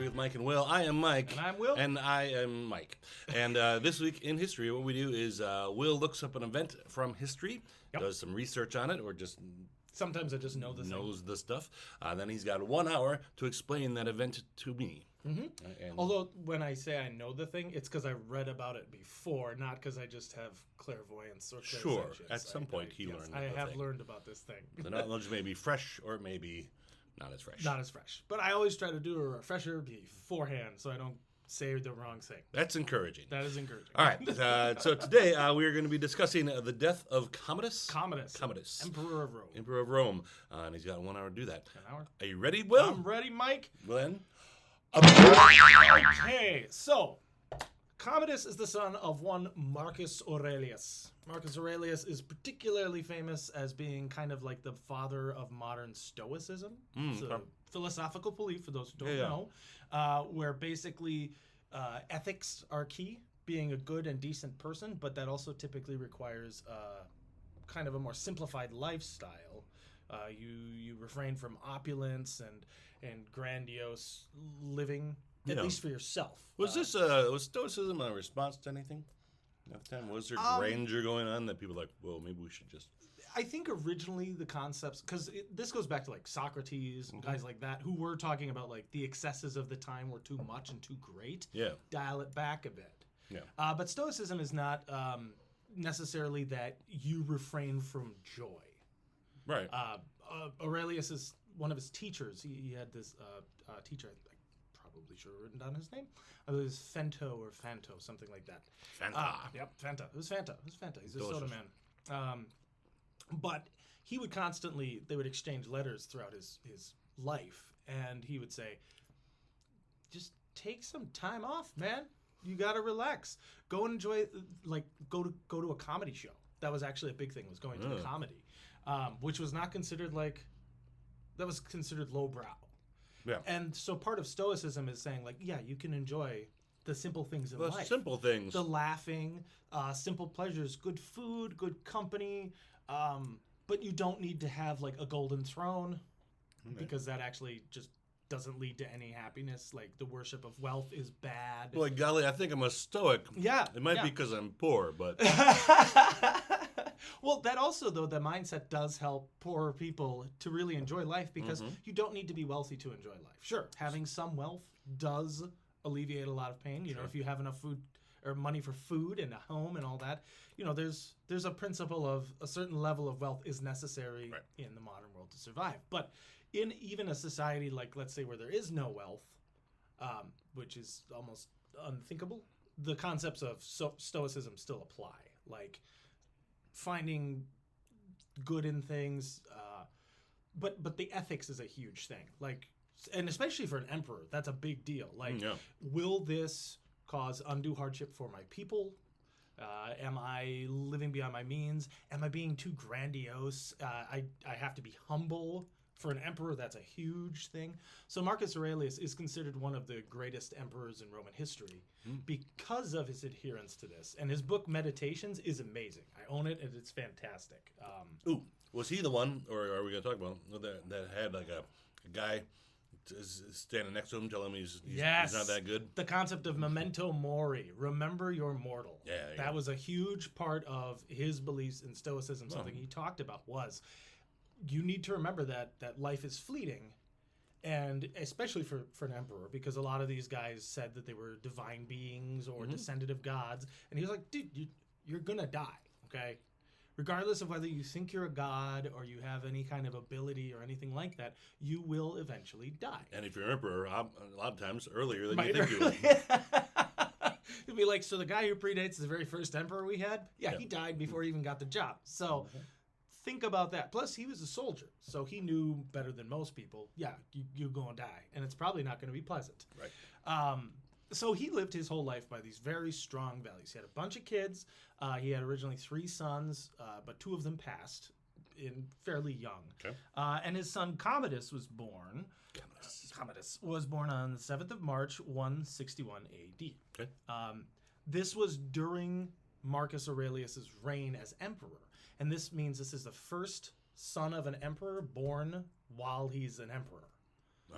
History with Mike and Will. I am Mike. And I'm Will. And I am Mike. And this week in history, what we do is Will looks up an event from history, does some research on it, or just sometimes I just know the knows the stuff. Then he's got 1 hour to explain that event to me. Mm-hmm. Although when I say I know the thing, it's because I read about it before, not because I just have clairvoyance or clairsentience. Sure, at some point he learned. I have learned about this thing. The knowledge may be fresh, or it may be not as fresh. Not as fresh, but I always try to do a refresher beforehand, so I don't say the wrong thing. That's encouraging. That is encouraging. All right, so today we are going to be discussing the death of Commodus. Commodus. Emperor of Rome. Emperor of Rome. And he's got 1 hour to do that. 1 hour. Are you ready, Will? I'm ready, Mike. Glenn? Okay, so Commodus is the son of one Marcus Aurelius. Marcus Aurelius is particularly famous as being kind of like the father of modern Stoicism. It's a philosophical belief, for those who don't know, where basically ethics are key, being a good and decent person, but that also typically requires kind of a more simplified lifestyle. You refrain from opulence and grandiose living, at least for yourself. Was was Stoicism a response to anything at the time? Was there grandeur going on that people were like, well, maybe we should just... I think originally the concepts, because this goes back to like Socrates and guys like that, who were talking about like the excesses of the time were too much and too great. Yeah. Dial it back a bit. Yeah. But Stoicism is not necessarily that you refrain from joy. Right. Aurelius is one of his teachers. He had this teacher, I probably should have written down his name. It was Fento or Fanto, something like that. Fanta. Yep, Fanta. It was Fanta. He's a soda man. But he would constantly, they would exchange letters throughout his life, and he would say, just take some time off, man. You got to relax. Go and enjoy, like, go to a comedy show. That was actually a big thing, was going to a comedy. Which was not considered that was considered lowbrow. Yeah. And so part of Stoicism is saying like, yeah, you can enjoy the simple things in life. The simple things. The laughing, simple pleasures, good food, good company. But you don't need to have like a golden throne because that actually just doesn't lead to any happiness. Like the worship of wealth is bad. Boy, golly, I think I'm a Stoic. Yeah. It might be because I'm poor, but... Well, that also, though, the mindset does help poorer people to really enjoy life because you don't need to be wealthy to enjoy life. Sure, having some wealth does alleviate a lot of pain. You know, if you have enough food or money for food and a home and all that, you know, there's a principle of a certain level of wealth is necessary in the modern world to survive. But in even a society like, let's say, where there is no wealth, which is almost unthinkable, the concepts of Stoicism still apply. Like finding good in things, but the ethics is a huge thing. Like, and especially for an emperor, that's a big deal. Like, will this cause undue hardship for my people? Am I living beyond my means? Am I being too grandiose? I have to be humble. For an emperor, that's a huge thing. So Marcus Aurelius is considered one of the greatest emperors in Roman history because of his adherence to this. And his book, Meditations, is amazing. I own it, and it's fantastic. Was he the one, or are we going to talk about him, that had like a guy standing next to him telling him he's not that good? The concept of memento mori, remember you're mortal. That was a huge part of his beliefs in Stoicism. Something he talked about was... you need to remember that life is fleeting, and especially for an emperor, because a lot of these guys said that they were divine beings or descendant of gods, and he was like, dude, you're gonna die, okay? Regardless of whether you think you're a god or you have any kind of ability or anything like that, you will eventually die. And if you're an emperor, a lot of times earlier than you think you will. It'd be like, so the guy who predates the very first emperor we had, he died before he even got the job. So... think about that. Plus, he was a soldier, so he knew better than most people. Yeah, you're going to die, and it's probably not going to be pleasant. Right. So he lived his whole life by these very strong values. He had a bunch of kids. He had originally 3 sons, but 2 of them passed in fairly young. Okay. And his son Commodus was born. Commodus was born on the 7th of March, 161 AD. Okay. This was during Marcus Aurelius's reign as emperor. And this means this is the first son of an emperor born while he's an emperor.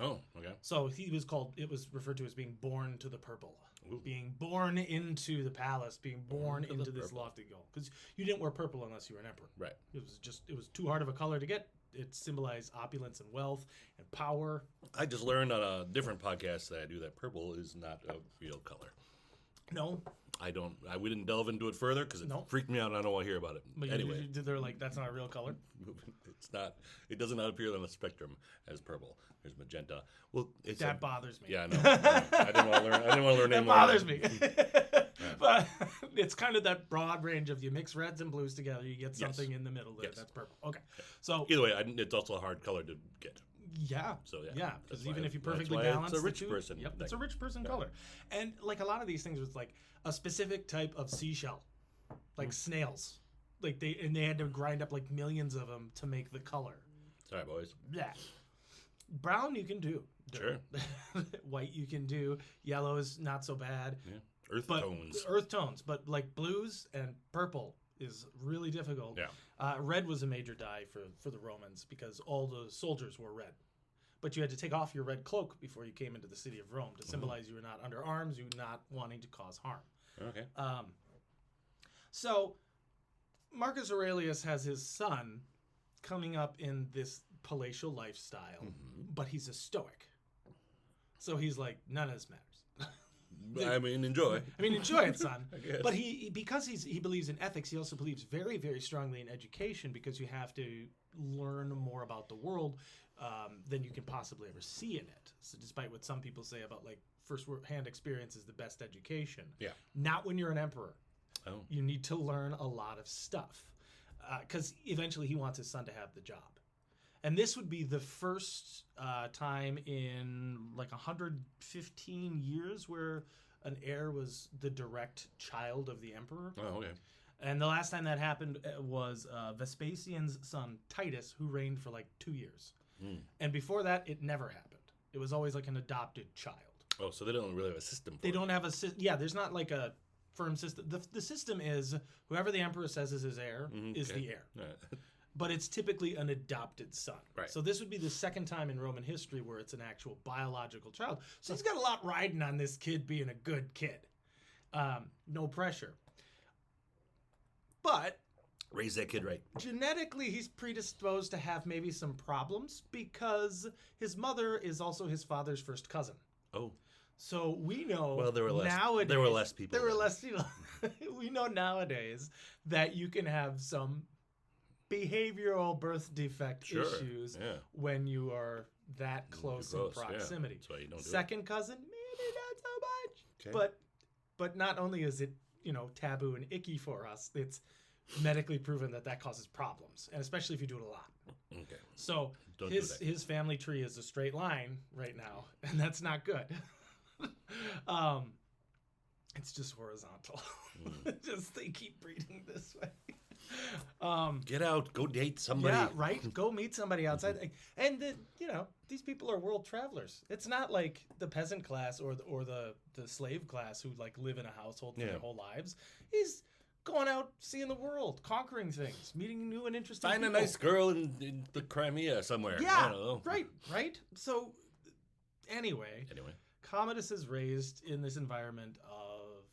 Oh, okay. So it was referred to as being born to the purple. Ooh. Being born into the palace, being born to into the this purple. lofty goal. Because you didn't wear purple unless you were an emperor. Right. It was too hard of a color to get. It symbolized opulence and wealth and power. I just learned on a different podcast that I do that purple is not a real color. No. We didn't delve into it further because it freaked me out and I don't want to hear about it. But anyway. They're like, that's not a real color? It's not. It does not appear on the spectrum as purple. There's magenta. Well, that bothers me. Yeah, I know. I didn't want to learn. I didn't want to learn that anymore. bothers me. But it's kind of that broad range of you mix reds and blues together, you get something in the middle there. That's purple. Okay. So either way, it's also a hard color to get. Yeah. So yeah. Because even if you perfectly balance, it's a rich person. Yep, it's a rich person color. And like a lot of these things was like a specific type of seashell, like snails. Like they had to grind up like millions of them to make the color. Sorry, boys. Yeah. Brown you can do. Sure. White you can do. Yellow is not so bad. Yeah. Earth tones. But like blues and purple is really difficult. Yeah. Red was a major dye for the Romans because all the soldiers wore red. But you had to take off your red cloak before you came into the city of Rome to symbolize you were not under arms, you were not wanting to cause harm. Okay. So Marcus Aurelius has his son coming up in this palatial lifestyle, but he's a Stoic. So he's like, none of this matters. I mean, enjoy. Enjoy it, son. But because he believes in ethics, he also believes very, very strongly in education because you have to learn more about the world than you can possibly ever see in it. So despite what some people say about like first-hand experience is the best education, not when you're an emperor. Oh. You need to learn a lot of stuff because eventually he wants his son to have the job. And this would be the first time in like 115 years where an heir was the direct child of the emperor. Oh, okay. And the last time that happened was Vespasian's son Titus, who reigned for like 2 years. And before that, it never happened. It was always like an adopted child. Oh, so they don't really have a system for it. They don't have a system. Yeah, there's not like a firm system. The system is whoever the emperor says is his heir is the heir. Right. But it's typically an adopted son. Right. So this would be the second time in Roman history where it's an actual biological child. So he's got a lot riding on this kid being a good kid. No pressure. But raise that kid right. Genetically, he's predisposed to have maybe some problems because his mother is also his father's first cousin. Oh. So we know there were less, nowadays... There were less people. There were less people. We know nowadays that you can have some behavioral birth defect issues when you are that close in proximity. That's why you don't do Second cousin, maybe not so much. But not only is it, taboo and icky for us, it's medically proven that causes problems, and especially if you do it a lot. Okay. So his family tree is a straight line right now, and that's not good. It's just horizontal. Just they keep breeding this way. Get out, go date somebody. Yeah, right. Go meet somebody outside. And these people are world travelers. It's not like the peasant class or the slave class who like live in a household for their whole lives. He's going out, seeing the world, conquering things, meeting new and interesting people. Find a nice girl in the Crimea somewhere. Yeah, I don't know. Right. So anyway, Commodus is raised in this environment of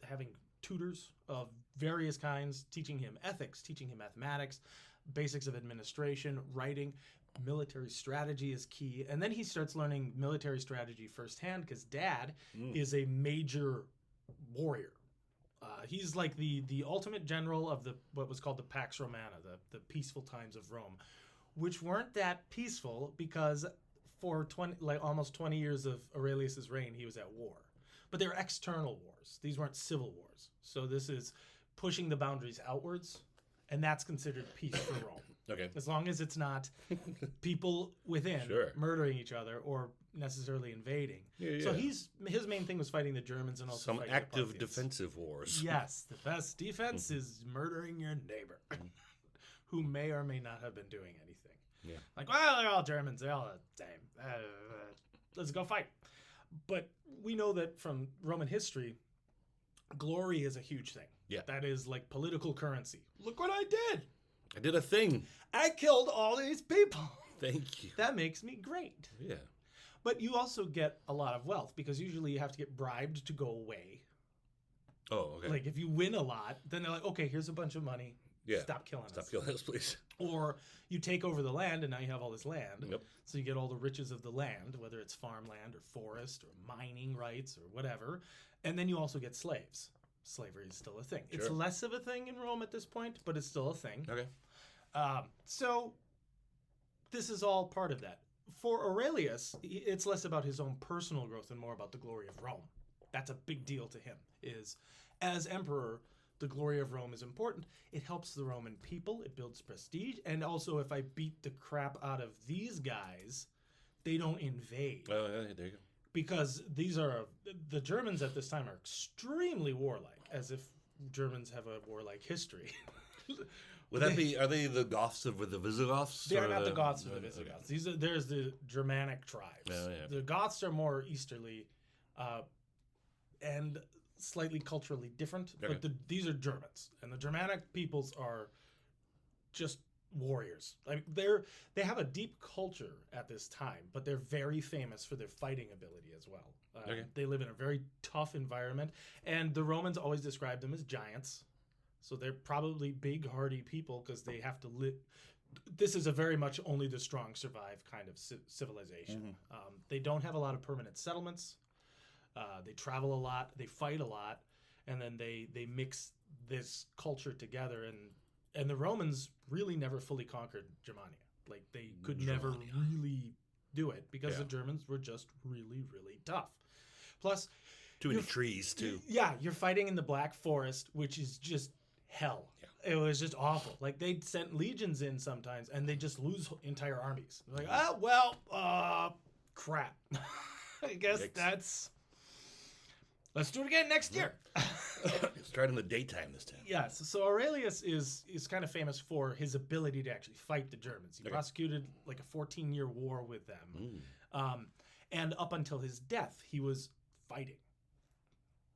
having tutors of various kinds, teaching him ethics, teaching him mathematics, basics of administration, writing. Military strategy is key. And then he starts learning military strategy firsthand because dad is a major warrior. He's like the ultimate general of what was called the Pax Romana, the peaceful times of Rome, which weren't that peaceful because for almost 20 years of Aurelius's reign, he was at war. But they were external wars. These weren't civil wars. So this is pushing the boundaries outwards, and that's considered peace for Rome. Okay. As long as it's not people within murdering each other or necessarily invading. So his main thing was fighting the Germans and also some active defensive wars. Yes, the best defense is murdering your neighbor, who may or may not have been doing anything. Yeah. Like, well, they're all Germans. They're all the same. Let's go fight. But we know that from Roman history, glory is a huge thing. Yeah. That is like political currency. Look what I did. I did a thing. I killed all these people. Thank you. That makes me great. Yeah. But you also get a lot of wealth because usually you have to get bribed to go away. Oh, okay. Like if you win a lot, then they're like, okay, here's a bunch of money. Yeah. Stop killing us. Stop killing us, please. Or you take over the land and now you have all this land. Yep. So you get all the riches of the land, whether it's farmland or forest or mining rights or whatever. And then you also get slaves. Slavery is still a thing. Sure. It's less of a thing in Rome at this point, but it's still a thing. Okay. So this is all part of that. For Aurelius, it's less about his own personal growth and more about the glory of Rome. That's a big deal to him. Is as emperor, the glory of Rome is important. It helps the Roman people. It builds prestige. And also, if I beat the crap out of these guys, they don't invade. Oh, yeah, there you go. Because the Germans at this time are extremely warlike, as if Germans have a warlike history. Would that be? Are they the Goths with the Visigoths? They are not the Goths or the Visigoths. There's the Germanic tribes. Oh, yeah. The Goths are more easterly, and slightly culturally different. Okay. But these are Germans, and the Germanic peoples are just warriors. Like they have a deep culture at this time, but they're very famous for their fighting ability as well. Okay. They live in a very tough environment, and the Romans always described them as giants. So they're probably big, hardy people because they have to live. This is a very much only the strong survive kind of civilization. Mm-hmm. They don't have a lot of permanent settlements. They travel a lot. They fight a lot, and then they mix this culture together. And the Romans really never fully conquered Germania. Like they could never really do it because the Germans were just really, really tough. Plus, too many trees too. Yeah, you're fighting in the Black Forest, which is just hell. Yeah. It was just awful. Like they'd sent legions in sometimes, and they just lose entire armies. They're like, crap. I guess that's. Let's do it again next year. Start in the daytime this time. Yes. So Aurelius is kind of famous for his ability to actually fight the Germans. He prosecuted like a 14-year war with them. And up until his death, he was fighting.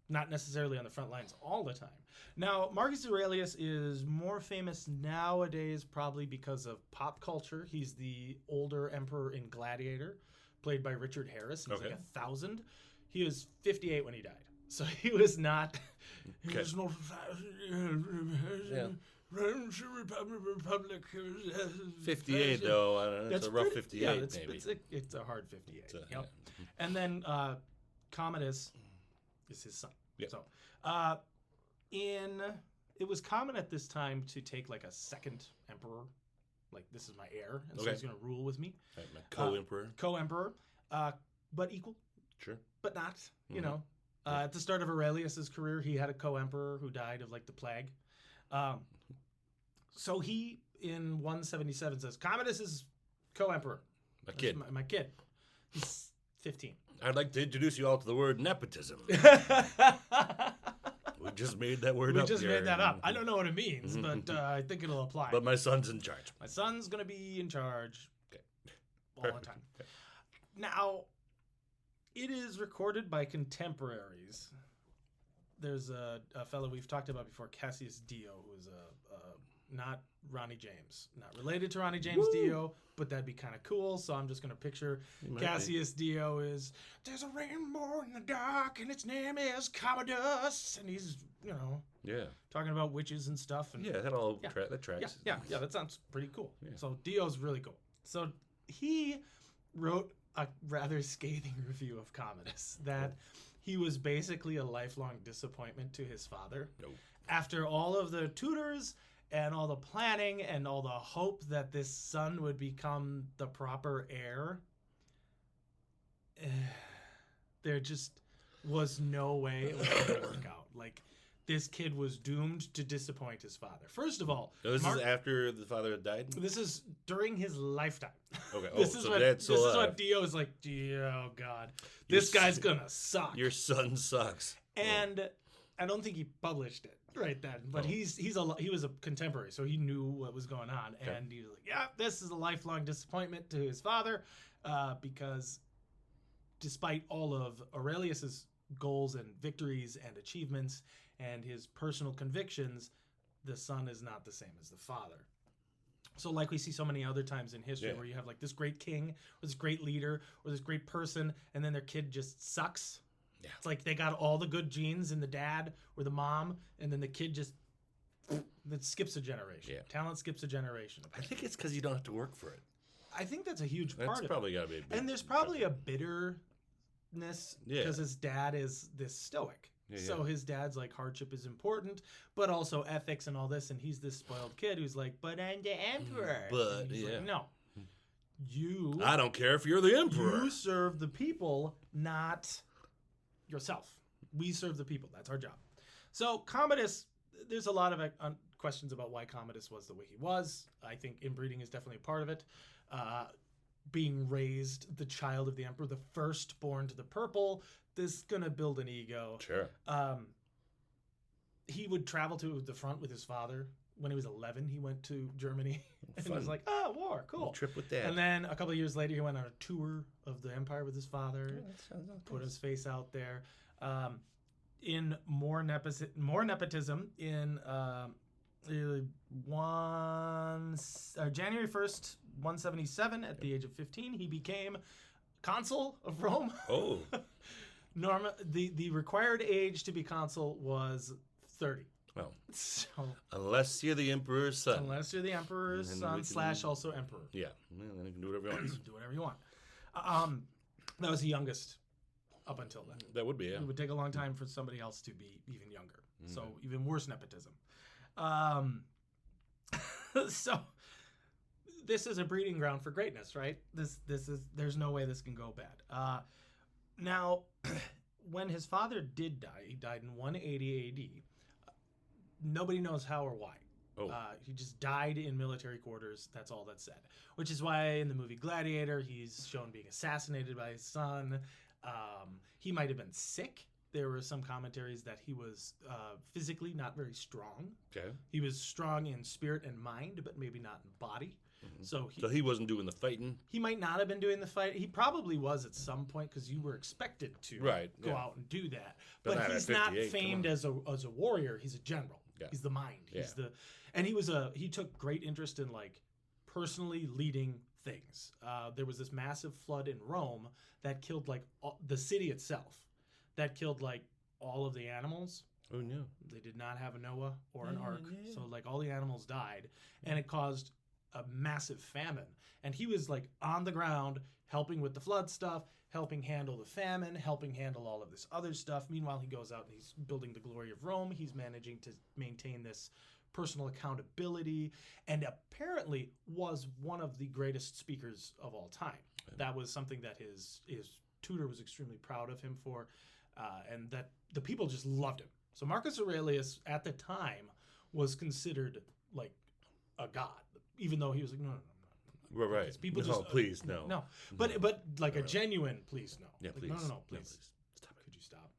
Not necessarily on the front lines all the time. Now, Marcus Aurelius is more famous nowadays probably because of pop culture. He's the older emperor in Gladiator, played by Richard Harris. He's like 1,000. He was 58 when he died. So he was not... He was not... Republic. 58, though. I don't know. It's a rough 58, maybe. It's a hard 58. Yep. And then Commodus is his son. Yep. So, it was common at this time to take like a second emperor, like this is my heir, and so he's going to rule with me. Right, my co-emperor. Co-emperor, but equal. Sure. But not, you know. At the start of Aurelius's career, he had a co-emperor who died of like the plague. So he, in 177, says, Commodus is co-emperor. My kid. My kid. He's 15. I'd like to introduce you all to the word nepotism. We just made that word up. We just made that up. I don't know what it means, but I think it'll apply. But my son's in charge. My son's going to be in charge all the time. Okay. Now, it is recorded by contemporaries. There's a fellow we've talked about before, Cassius Dio, who is not Ronnie James. Not related to Ronnie James Dio, but that'd be kind of cool. So I'm just going to picture Cassius Dio is, there's a rainbow in the dark, and its name is Commodus. And he's, talking about witches and stuff. And that all that tracks. Yeah, that sounds pretty cool. Yeah. So Dio's really cool. So he wrote a rather scathing review of Commodus that he was basically a lifelong disappointment to his father. Nope. After all of the tutors and all the planning and all the hope that this son would become the proper heir, there just was no way it was going to work out. Like, this kid was doomed to disappoint his father. First of all... So this is after the father had died? This is during his lifetime. Okay. This is what Dio is like, oh, God. This guy's going to suck. Your son sucks. And I don't think he published it right then. But he was a contemporary, so he knew what was going on. Okay. And he was like, this is a lifelong disappointment to his father because despite all of Aurelius's goals and victories and achievements and his personal convictions, the son is not the same as the father. So like we see so many other times in history where you have like this great king or this great leader or this great person and then their kid just sucks. Yeah. It's like they got all the good genes in the dad or the mom and then the kid just that skips a generation. Yeah. Talent skips a generation. I think it's because you don't have to work for it. I think that's a huge part of it. That's probably got to be a big And there's probably a bitterness because his dad is this stoic. So his dad's like hardship is important, but also ethics and all this. And he's this spoiled kid who's like, but I'm the emperor. But like, no, I don't care if you're the emperor. You serve the people, not yourself. We serve the people. That's our job. So Commodus, there's a lot of questions about why Commodus was the way he was. I think inbreeding is definitely a part of it. Being raised the child of the emperor, the firstborn to the purple. This is going to build an ego. Sure. He would travel to the front with his father. When he was 11, he went to Germany. And he was like, oh, war, cool. Little trip with Dad. And then a couple of years later, he went on a tour of the empire with his father. Yeah, that sounds nice. Put his face out there. In more nepotism, in January 1st, 177, at the age of 15, he became consul of Rome. Oh. The required age to be consul was 30. Well, so, unless you're the emperor's son. Unless you're the emperor's son / also emperor. Yeah, well, then you can do whatever you want. Do whatever you want. That was the youngest up until then. That would be, yeah. It would take a long time for somebody else to be even younger. So even worse nepotism. So this is a breeding ground for greatness, right? There's no way this can go bad. Now, when his father did die, he died in 180 AD. Nobody knows how or why. Oh. He just died in military quarters. That's all that's said. Which is why in the movie Gladiator, he's shown being assassinated by his son. He might have been sick. There were some commentaries that he was physically not very strong. Okay. He was strong in spirit and mind, but maybe not in body. Mm-hmm. So he wasn't doing the fighting? He might not have been doing the fight. He probably was at some point because you were expected to go out and do that. But he's not famed as a warrior. He's a general. Yeah. He's the mind. He's and he took great interest in like personally leading things. There was this massive flood in Rome that killed like the city itself. That killed like all of the animals. Oh no! They did not have a Noah or an ark, so like all the animals died, and it caused a massive famine. And he was like on the ground helping with the flood stuff, helping handle the famine, helping handle all of this other stuff. Meanwhile, he goes out and he's building the glory of Rome. He's managing to maintain this personal accountability, and apparently was one of the greatest speakers of all time. That was something that his tutor was extremely proud of him for, and that the people just loved him. So Marcus Aurelius at the time was considered like a god, even though he was like, no. Right. People please, no. No. But like a genuine please, no. Yeah, like, please. No, please. Stop it. Could you stop?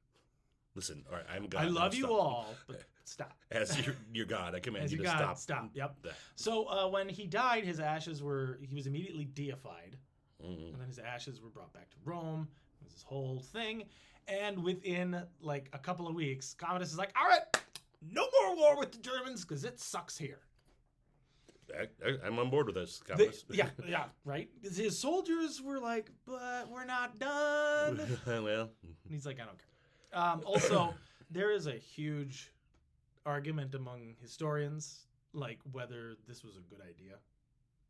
Listen, all right, I'm God. I love you all, but stop. As your God, I command you to stop. Stop. Yep. That. So when he died, he was immediately deified. Mm-hmm. And then his ashes were brought back to Rome. It was this whole thing. And within like a couple of weeks, Commodus is like, all right, no more war with the Germans because it sucks here. I'm on board with this, Commodus. Yeah, right? His soldiers were like, but we're not done. Well. And he's like, I don't care. Also, there is a huge argument among historians, like whether this was a good idea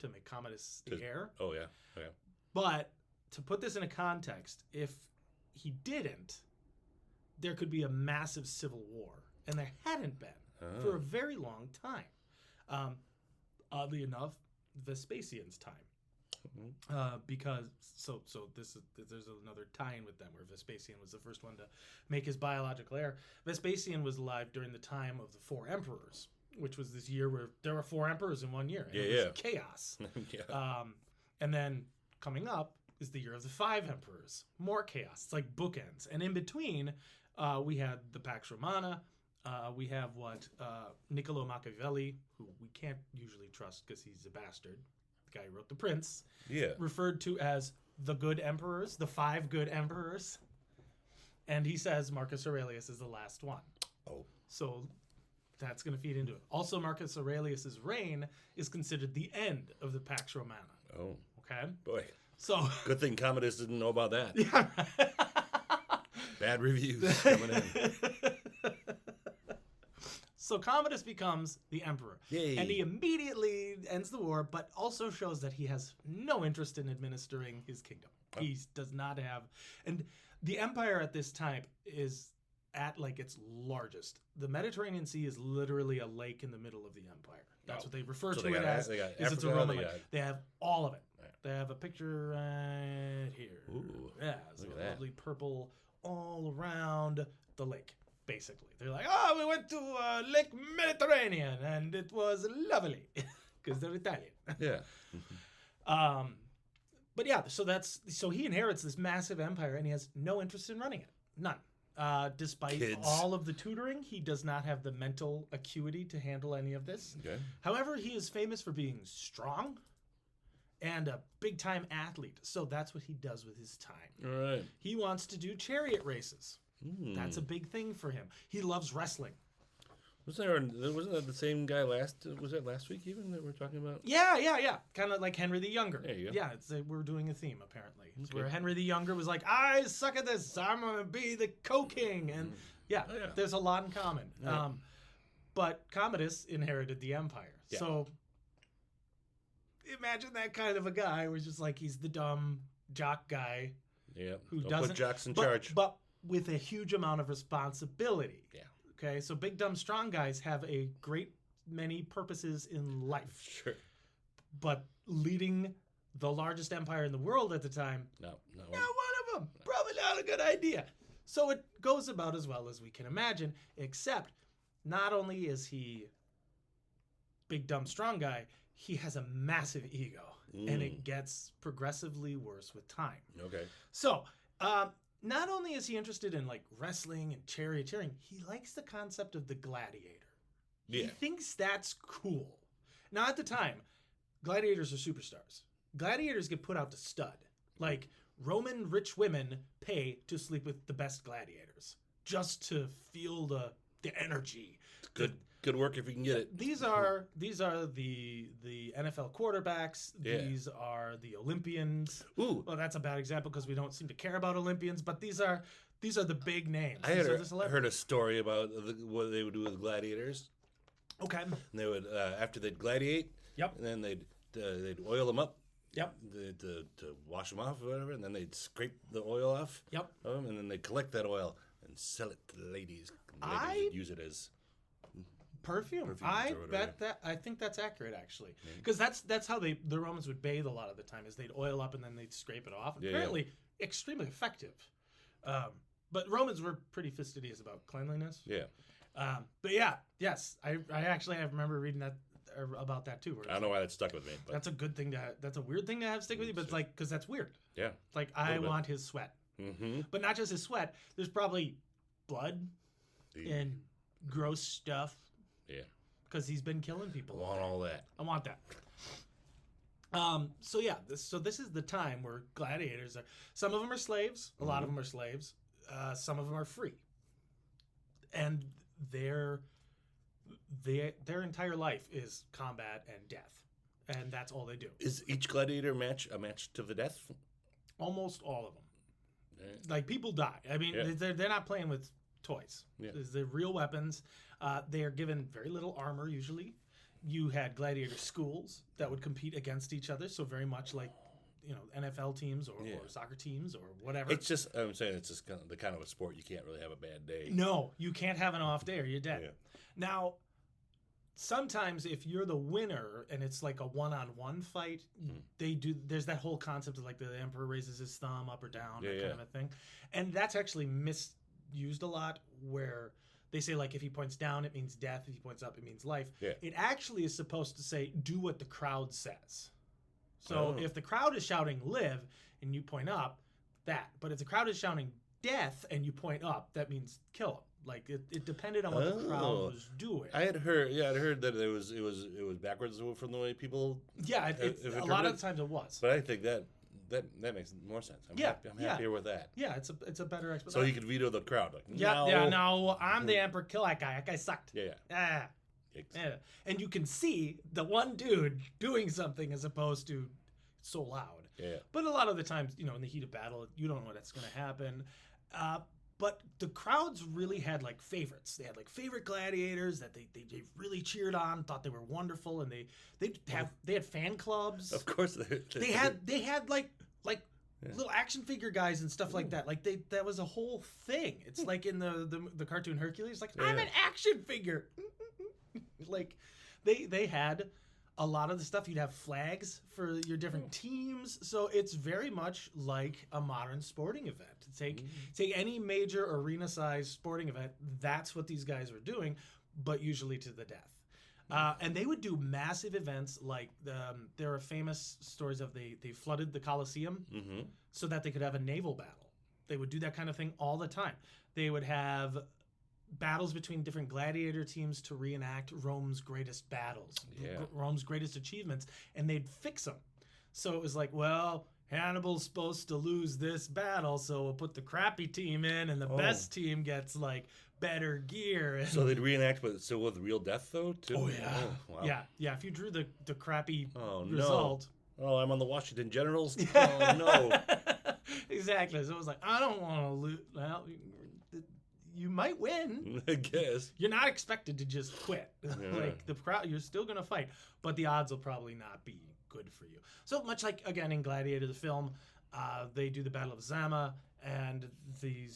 to make Commodus the heir. Oh, yeah. Okay. But to put this in a context, if he didn't, there could be a massive civil war. And there hadn't been for a very long time. Oddly enough, Vespasian's time. Because there's another tie-in with them where Vespasian was the first one to make his biological heir. Vespasian was alive during the time of the 4 emperors, which was this year where there were 4 emperors in one year. And it was chaos. And then coming up is the year of the 5 emperors. More chaos. It's like bookends. And in between, we had the Pax Romana. We have Niccolo Machiavelli, who we can't usually trust because he's a bastard. The guy who wrote The Prince. Yeah. Referred to as the good emperors, the 5 good emperors. And he says Marcus Aurelius is the last one. Oh. So That's going to feed into it. Also, Marcus Aurelius's reign is considered the end of the Pax Romana. Oh. Okay? Boy. So Good thing Commodus didn't know about that. yeah. Bad reviews coming in. So Commodus becomes the emperor. Yay. And he immediately ends the war, but also shows that he has no interest in administering his kingdom. Oh. He does not have... And the empire at this time is at like its largest. The Mediterranean Sea is literally a lake in the middle of the empire. That's what they refer to it as. It's a Roman lake. They have all of it. Right. They have a picture right here. Ooh, yeah, it's like a lovely purple all around the lake. Basically, they're like, oh, we went to Lake Mediterranean and it was lovely because they're Italian. Yeah. But yeah, so he inherits this massive empire and he has no interest in running it, none. Despite all of the tutoring, he does not have the mental acuity to handle any of this. Okay. However, he is famous for being strong and a big-time athlete. So that's what he does with his time. All right. He wants to do chariot races. That's a big thing for him. He loves wrestling. Wasn't that the same guy was that last week even that we're talking about? Yeah. Kind of like Henry the Younger. There you go. Yeah, we're doing a theme apparently. It's where Henry the Younger was like, I suck at this. I'm going to be the co-king. And there's a lot in common. Right. But Commodus inherited the empire. Yeah. So imagine that kind of a guy who's just like, he's the dumb jock guy. Yeah. Who Don't doesn't put jocks in charge. But with a huge amount of responsibility. Yeah. Okay, so big, dumb, strong guys have a great many purposes in life. Sure. But leading the largest empire in the world at the time, not one of them. No. Probably not a good idea. So it goes about as well as we can imagine, except not only is he big, dumb, strong guy, he has a massive ego. And it gets progressively worse with time. Okay. So, not only is he interested in like wrestling and charioteering, he likes the concept of the gladiator. Yeah. He thinks that's cool. Now at the time, gladiators are superstars. Gladiators get put out to stud. Like Roman rich women pay to sleep with the best gladiators just to feel the energy. Good work if you can get it. These are the NFL quarterbacks. Yeah. These are the Olympians. Ooh. Well, that's a bad example because we don't seem to care about Olympians. But these are the big names. I heard a story about what they would do with gladiators. Okay. And they would after they'd gladiate. Yep. And then they'd oil them up. Yep. To wash them off or whatever, and then they'd scrape the oil off. Yep. And then they'd collect that oil and sell it to the ladies. Ladies would use it as perfume. I think that's accurate actually, because that's how the Romans would bathe a lot of the time, is they'd oil up and then they'd scrape it off. Apparently, extremely effective. But Romans were pretty fastidious about cleanliness. Yeah. But yes, I actually remember reading that about that too. I don't know why that stuck with me. But that's a good thing that's a weird thing to have stick with you, but it's like because that's weird. Yeah. Like I want his sweat, but not just his sweat. There's probably blood and gross stuff. Yeah. Because he's been killing people. I want all that. I want that. So this is the time where gladiators are. Some of them are slaves. A lot of them are slaves. Some of them are free. And their entire life is combat and death, and that's all they do. Is each gladiator match a match to the death? Almost all of them. Right. Like people die. I mean, they're not playing with toys. Yeah. They're real weapons. They are given very little armor usually. You had gladiator schools that would compete against each other, so very much like NFL teams or soccer teams or whatever. It's just I'm saying it's just the kind of a sport you can't really have a bad day. No, you can't have an off day or you're dead. Yeah. Now, sometimes if you're the winner and it's like a one-on-one fight, there's that whole concept of like the emperor raises his thumb up or down, kind of a thing. And that's actually misused a lot, where they say like if he points down it means death, if he points up it means life. Yeah. It actually is supposed to say do what the crowd says. So if the crowd is shouting live and you point up, that. But if the crowd is shouting death and you point up, that means kill him. Like it depended on what the crowd was doing. I had heard that it was backwards from the way people. Yeah, a lot of the times it was. But I think that that makes more sense. I'm Yeah, I'm happier with that. Yeah, it's a better explanation. So he could veto the crowd. Like, no, I'm the emperor. Kill that guy. That guy sucked. Yeah. Yeah. And you can see the one dude doing something as opposed to so loud. Yeah. But a lot of the times, in the heat of battle, you don't know what's going to happen. But the crowds really had like favorites. They had like favorite gladiators that they really cheered on, thought they were wonderful, and they had fan clubs. Of course they had like little action figure guys and stuff like that. Like that was a whole thing. It's like in the cartoon Hercules. Like I'm an action figure. Like they had a lot of the stuff. You'd have flags for your different teams, so it's very much like a modern sporting event. Take any major arena-sized sporting event. That's what these guys were doing, but usually to the death. And they would do massive events. Like there are famous stories of they flooded the Colosseum so that they could have a naval battle. They would do that kind of thing all the time. They would have battles between different gladiator teams to reenact Rome's greatest battles, Rome's greatest achievements, and they'd fix them. So it was like, well, Hannibal's supposed to lose this battle, so we'll put the crappy team in, and the best team gets like better gear. So they'd reenact, but still with real death though, too. Oh yeah, wow. yeah. If you drew the crappy result, I'm on the Washington Generals. Oh no. Exactly. So it was like, I don't want to lose. Well, you might win. I guess. You're not expected to just quit. Like the crowd, you're still going to fight, but the odds will probably not be good for you. So much like, again, in Gladiator, the film, they do the Battle of Zama, and the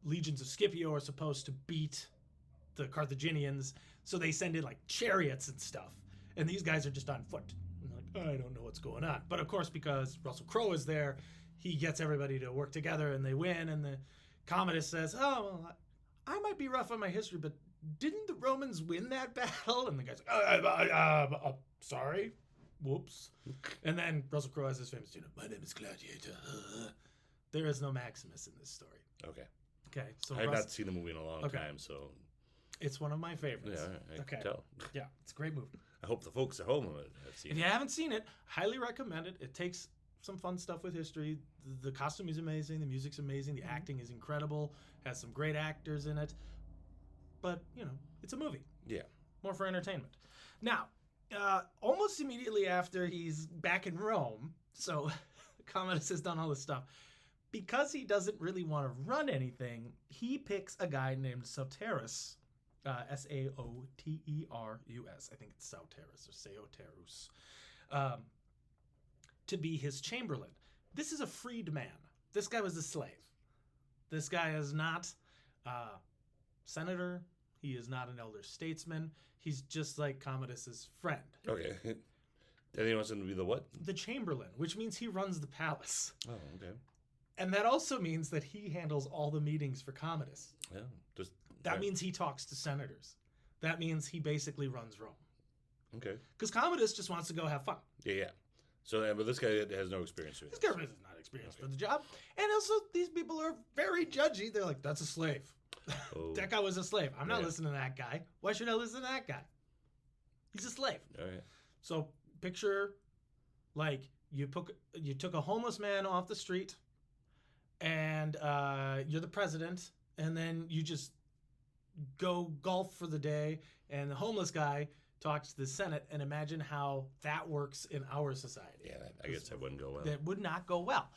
legions of Scipio are supposed to beat the Carthaginians, so they send in like chariots and stuff, and these guys are just on foot. And like, I don't know what's going on. But of course, because Russell Crowe is there, he gets everybody to work together, and they win, and the Commodus says, oh, well, I might be rough on my history, but didn't the Romans win that battle? And the guy's like, sorry, whoops. And then Russell Crowe has his famous tune, my name is Gladiator. There is no Maximus in this story. Okay. So I've not seen the movie in a long time, so it's one of my favorites. Yeah, I can tell. Yeah, it's a great movie. I hope the folks at home have seen it. If you haven't seen it, highly recommend it. It takes some fun stuff with history. The costume is amazing. The music's amazing. The acting is incredible. Has some great actors in it. But, it's a movie. Yeah. More for entertainment. Now, almost immediately after he's back in Rome, so Commodus has done all this stuff, because he doesn't really want to run anything, he picks a guy named Sauterus, Saoterus. I think it's Sauterus or Saoterus. To be his chamberlain. This is a freed man. This guy was a slave. This guy is not a senator. He is not an elder statesman. He's just like Commodus's friend. Okay. And he wants him to be the what? The chamberlain, which means he runs the palace. Oh, okay. And that also means that he handles all the meetings for Commodus. Yeah. That means he talks to senators. That means he basically runs Rome. Okay. Because Commodus just wants to go have fun. Yeah. So, but this guy has no experience with it. This guy is not experienced for the job. And also, these people are very judgy. They're like, that's a slave. Oh. That guy was a slave. I'm not listening to that guy. Why should I listen to that guy? He's a slave. Oh, yeah. So picture, like, you took a homeless man off the street, and you're the president, and then you just go golf for the day, and the homeless guy talks to the Senate, and imagine how that works in our society. Yeah, I guess that wouldn't go well. That would not go well.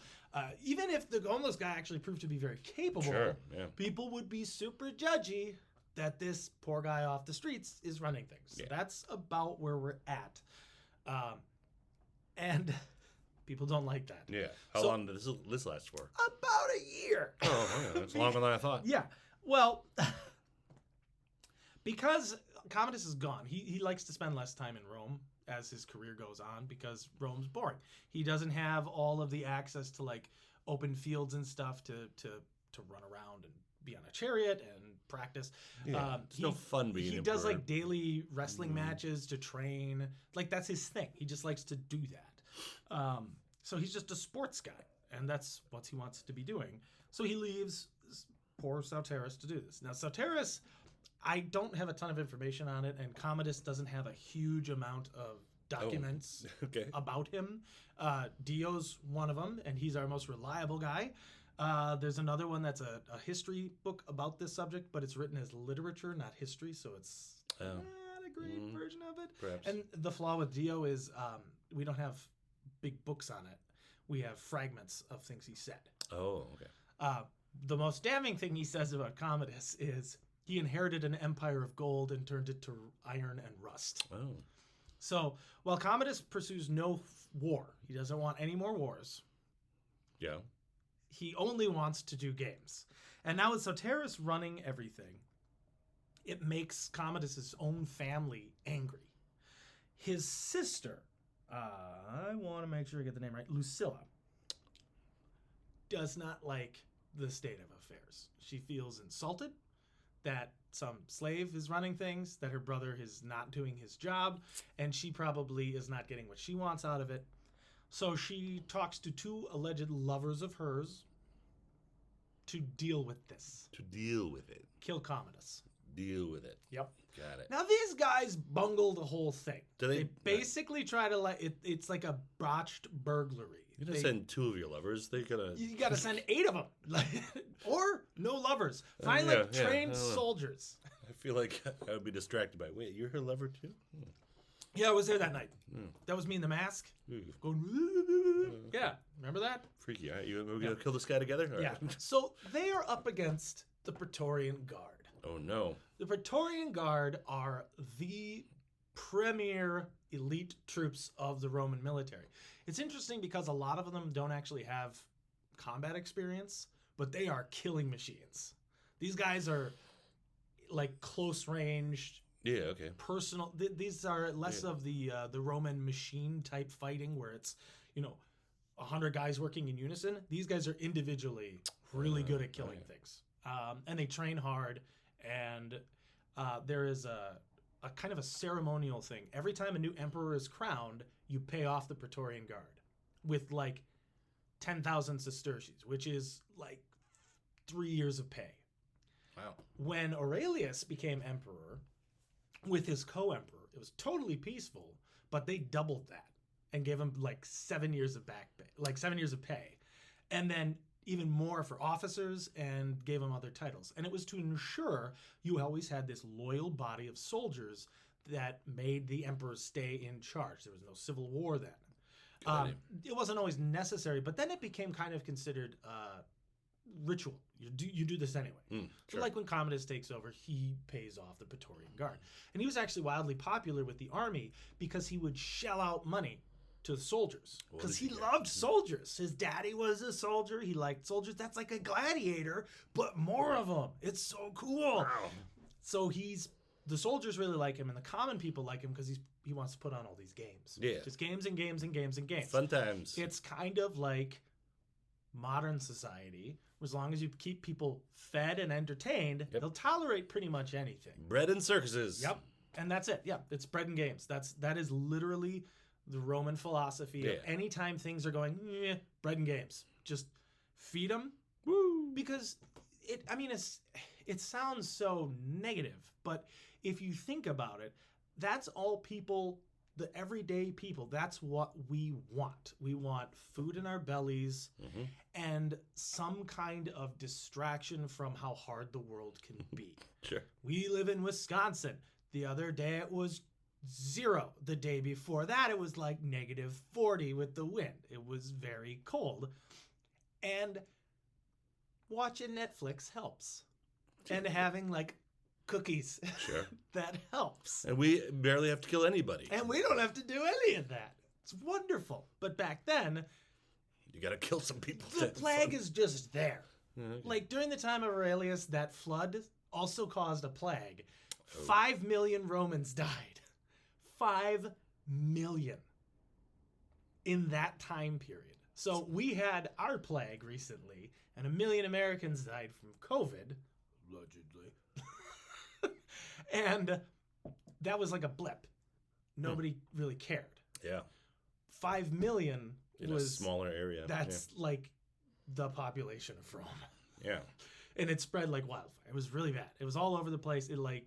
Even if the homeless guy actually proved to be very capable, people would be super judgy that this poor guy off the streets is running things. Yeah. That's about where we're at. And people don't like that. Yeah. How long did this last for? About a year. Oh, yeah, that's longer than I thought. Yeah. Well, because Commodus is gone, he likes to spend less time in Rome as his career goes on because Rome's boring. He doesn't have all of the access to like open fields and stuff to run around and be on a chariot and practice. Yeah, it's no fun being. He does like daily wrestling matches to train. Like that's his thing. He just likes to do that. So he's just a sports guy, and that's what he wants to be doing. So he leaves poor Sauterus to do this. Now Sauterus, I don't have a ton of information on it, and Commodus doesn't have a huge amount of documents about him. Dio's one of them, and he's our most reliable guy. There's another one that's a history book about this subject, but it's written as literature, not history, so it's not a great version of it. Perhaps. And the flaw with Dio is we don't have big books on it. We have fragments of things he said. Oh, okay. The most damning thing he says about Commodus is he inherited an empire of gold and turned it to iron and rust. Oh. So while Commodus pursues no war, he doesn't want any more wars. Yeah. He only wants to do games. And now with Soteris running everything, it makes Commodus' own family angry. His sister, I want to make sure I get the name right, Lucilla, does not like the state of affairs. She feels insulted that some slave is running things, that her brother is not doing his job, and she probably is not getting what she wants out of it. So she talks to two alleged lovers of hers to deal with this. To deal with it. Kill Commodus. Deal with it. Yep. Got it. Now these guys bungle the whole thing. Do they basically try to let it. It's like a botched burglary. You don't send two of your lovers. They gotta. You gotta send 8 of them, or no lovers. Find trained soldiers. I feel like I would be distracted by. Wait, you're her lover too? Yeah, I was there that night. That was me in the mask. Going. Yeah, remember that? Freaky. All right, we're gonna kill this guy together. All yeah. Right. So they are up against the Praetorian Guard. Oh no. The Praetorian Guard are the premier elite troops of the Roman military. It's interesting because a lot of them don't actually have combat experience, but they are killing machines. These guys are like close ranged. Yeah, okay. Personal. These are less of the Roman machine type fighting where it's, 100 guys working in unison. These guys are individually really good at killing things. And they train hard. And there is a kind of a ceremonial thing. Every time a new emperor is crowned, you pay off the Praetorian Guard with like 10,000 sesterces, which is like 3 years of pay. Wow. When Aurelius became emperor with his co-emperor, it was totally peaceful, but they doubled that and gave him like 7 years of back pay, like 7 years of pay. And then even more for officers and gave them other titles. And it was to ensure you always had this loyal body of soldiers that made the emperor stay in charge. There was no civil war then. It wasn't always necessary, but then it became kind of considered ritual. You do this anyway. Sure. So like when Commodus takes over, he pays off the Praetorian Guard. And he was actually wildly popular with the army because he would shell out money to the soldiers because he loved soldiers. His daddy was a soldier. He liked soldiers. That's like a gladiator, but more of them. It's so cool. Wow. So the soldiers really like him, and the common people like him because he wants to put on all these games. Yeah, just games and games and games and games. Fun times. It's kind of like modern society. As long as you keep people fed and entertained, they'll tolerate pretty much anything. Bread and circuses. Yep, and that's it. Yeah, it's bread and games. That is literally the Roman philosophy of anytime things are going, bread and games. Just feed them. Woo! Because it sounds so negative, but if you think about it, that's all people, the everyday people, that's what we want. We want food in our bellies and some kind of distraction from how hard the world can be. Sure. We live in Wisconsin. The other day it was 0. The day before that, it was like -40 with the wind. It was very cold. And watching Netflix helps. And having like cookies. Sure. That helps. And we barely have to kill anybody. And we don't have to do any of that. It's wonderful. But back then, you got to kill some people. The plague is just there. Okay. Like during the time of Aurelius, that flood also caused a plague. 5 million Romans died. 5 million in that time period. So we had our plague recently, and 1 million Americans died from COVID, allegedly. And that was like a blip. Nobody really cared. Yeah. 5 million was a smaller area. That's like the population of Rome. Yeah. And it spread like wildfire. It was really bad. It was all over the place. It like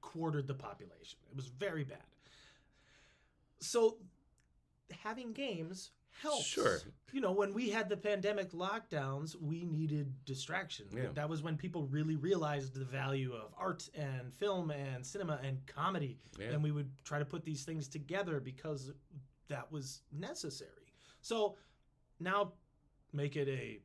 quartered the population. It was very bad. So having games helps. Sure. You know, when we had the pandemic lockdowns, we needed distraction. Yeah. That was when people really realized the value of art and film and cinema and comedy. Yeah. And we would try to put these things together because that was necessary. So now make it a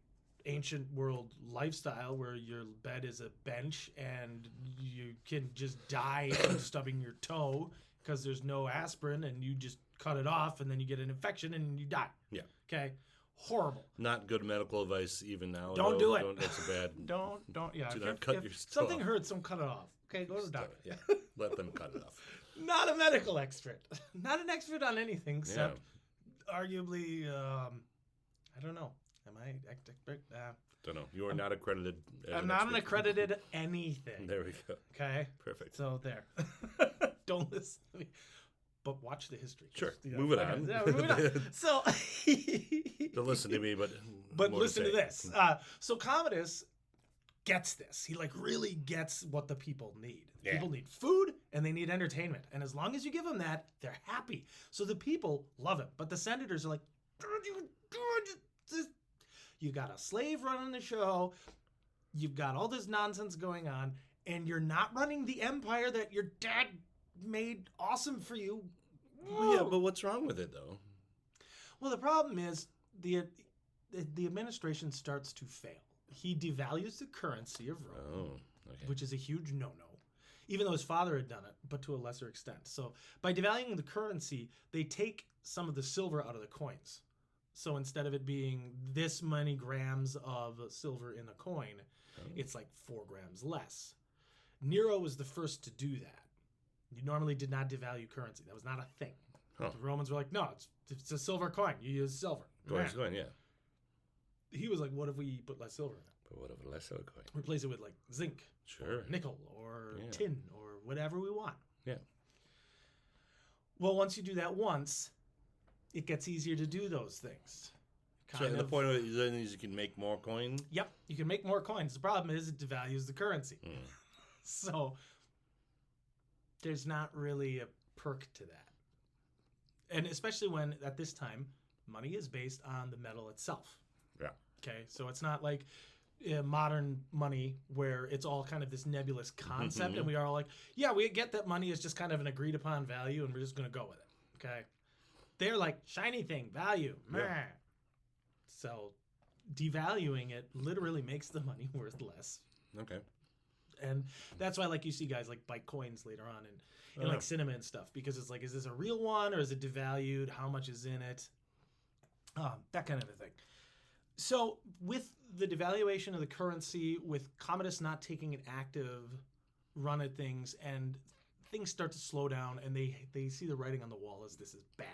ancient world lifestyle where your bed is a bench and you can just die from stubbing your toe because there's no aspirin and you just cut it off and then you get an infection and you die. Yeah. Okay. Horrible. Not good medical advice even now. Don't do it. That's a bad. Don't. Yeah. Do not cut your toe something off. hurts, don't cut it off. Okay, go to the doctor. Yeah. Let them cut it off. Not a medical expert. Not an expert on anything except arguably. I don't know. Am I expert? Don't know. You are not accredited. I'm not an accredited anything. There we go. Okay. Perfect. So there. Don't listen to me. But watch the history. Sure. You know, Move it on. Yeah, move it on. So. Don't listen to me, but listen to this. So Commodus gets this. He like really gets what the people need. Yeah. People need food and they need entertainment. And as long as you give them that, they're happy. So the people love him. But the senators are like, you got a slave running the show. You've got all this nonsense going on. And you're not running the empire that your dad made awesome for you. Well, yeah, but what's wrong with it, though? Well, the problem is the administration starts to fail. He devalues the currency of Rome, which is a huge no-no, even though his father had done it, but to a lesser extent. So by devaluing the currency, they take some of the silver out of the coins. So instead of it being this many grams of silver in a coin, it's like 4 grams less. Nero was the first to do that. You normally did not devalue currency. That was not a thing. Huh. The Romans were like, no, it's a silver coin. You use silver. Coin, yeah. He was like, what if we put less silver in it? But what of a less silver coin? Replace it with like zinc, Sure. or nickel, or tin, or whatever we want. Yeah. Well, once you do that once, it gets easier to do those things. So the point of it is you can make more coin? Yep, you can make more coins. The problem is it devalues the currency. So there's not really a perk to that. And especially when, at this time, money is based on the metal itself. Yeah. Okay, so it's not like modern money where it's all kind of this nebulous concept and we are all like, yeah, we get that money is just kind of an agreed upon value and we're just going to go with it. Okay. They're like, shiny thing, value. Meh. So devaluing it literally makes the money worth less. Okay. And that's why, like, you see guys like bite coins later on in like cinema and stuff, because it's like, is this a real one or is it devalued? How much is in it? That kind of a thing. So with the devaluation of the currency, with Commodus not taking an active run at things, and things start to slow down, and they see the writing on the wall as this is bad.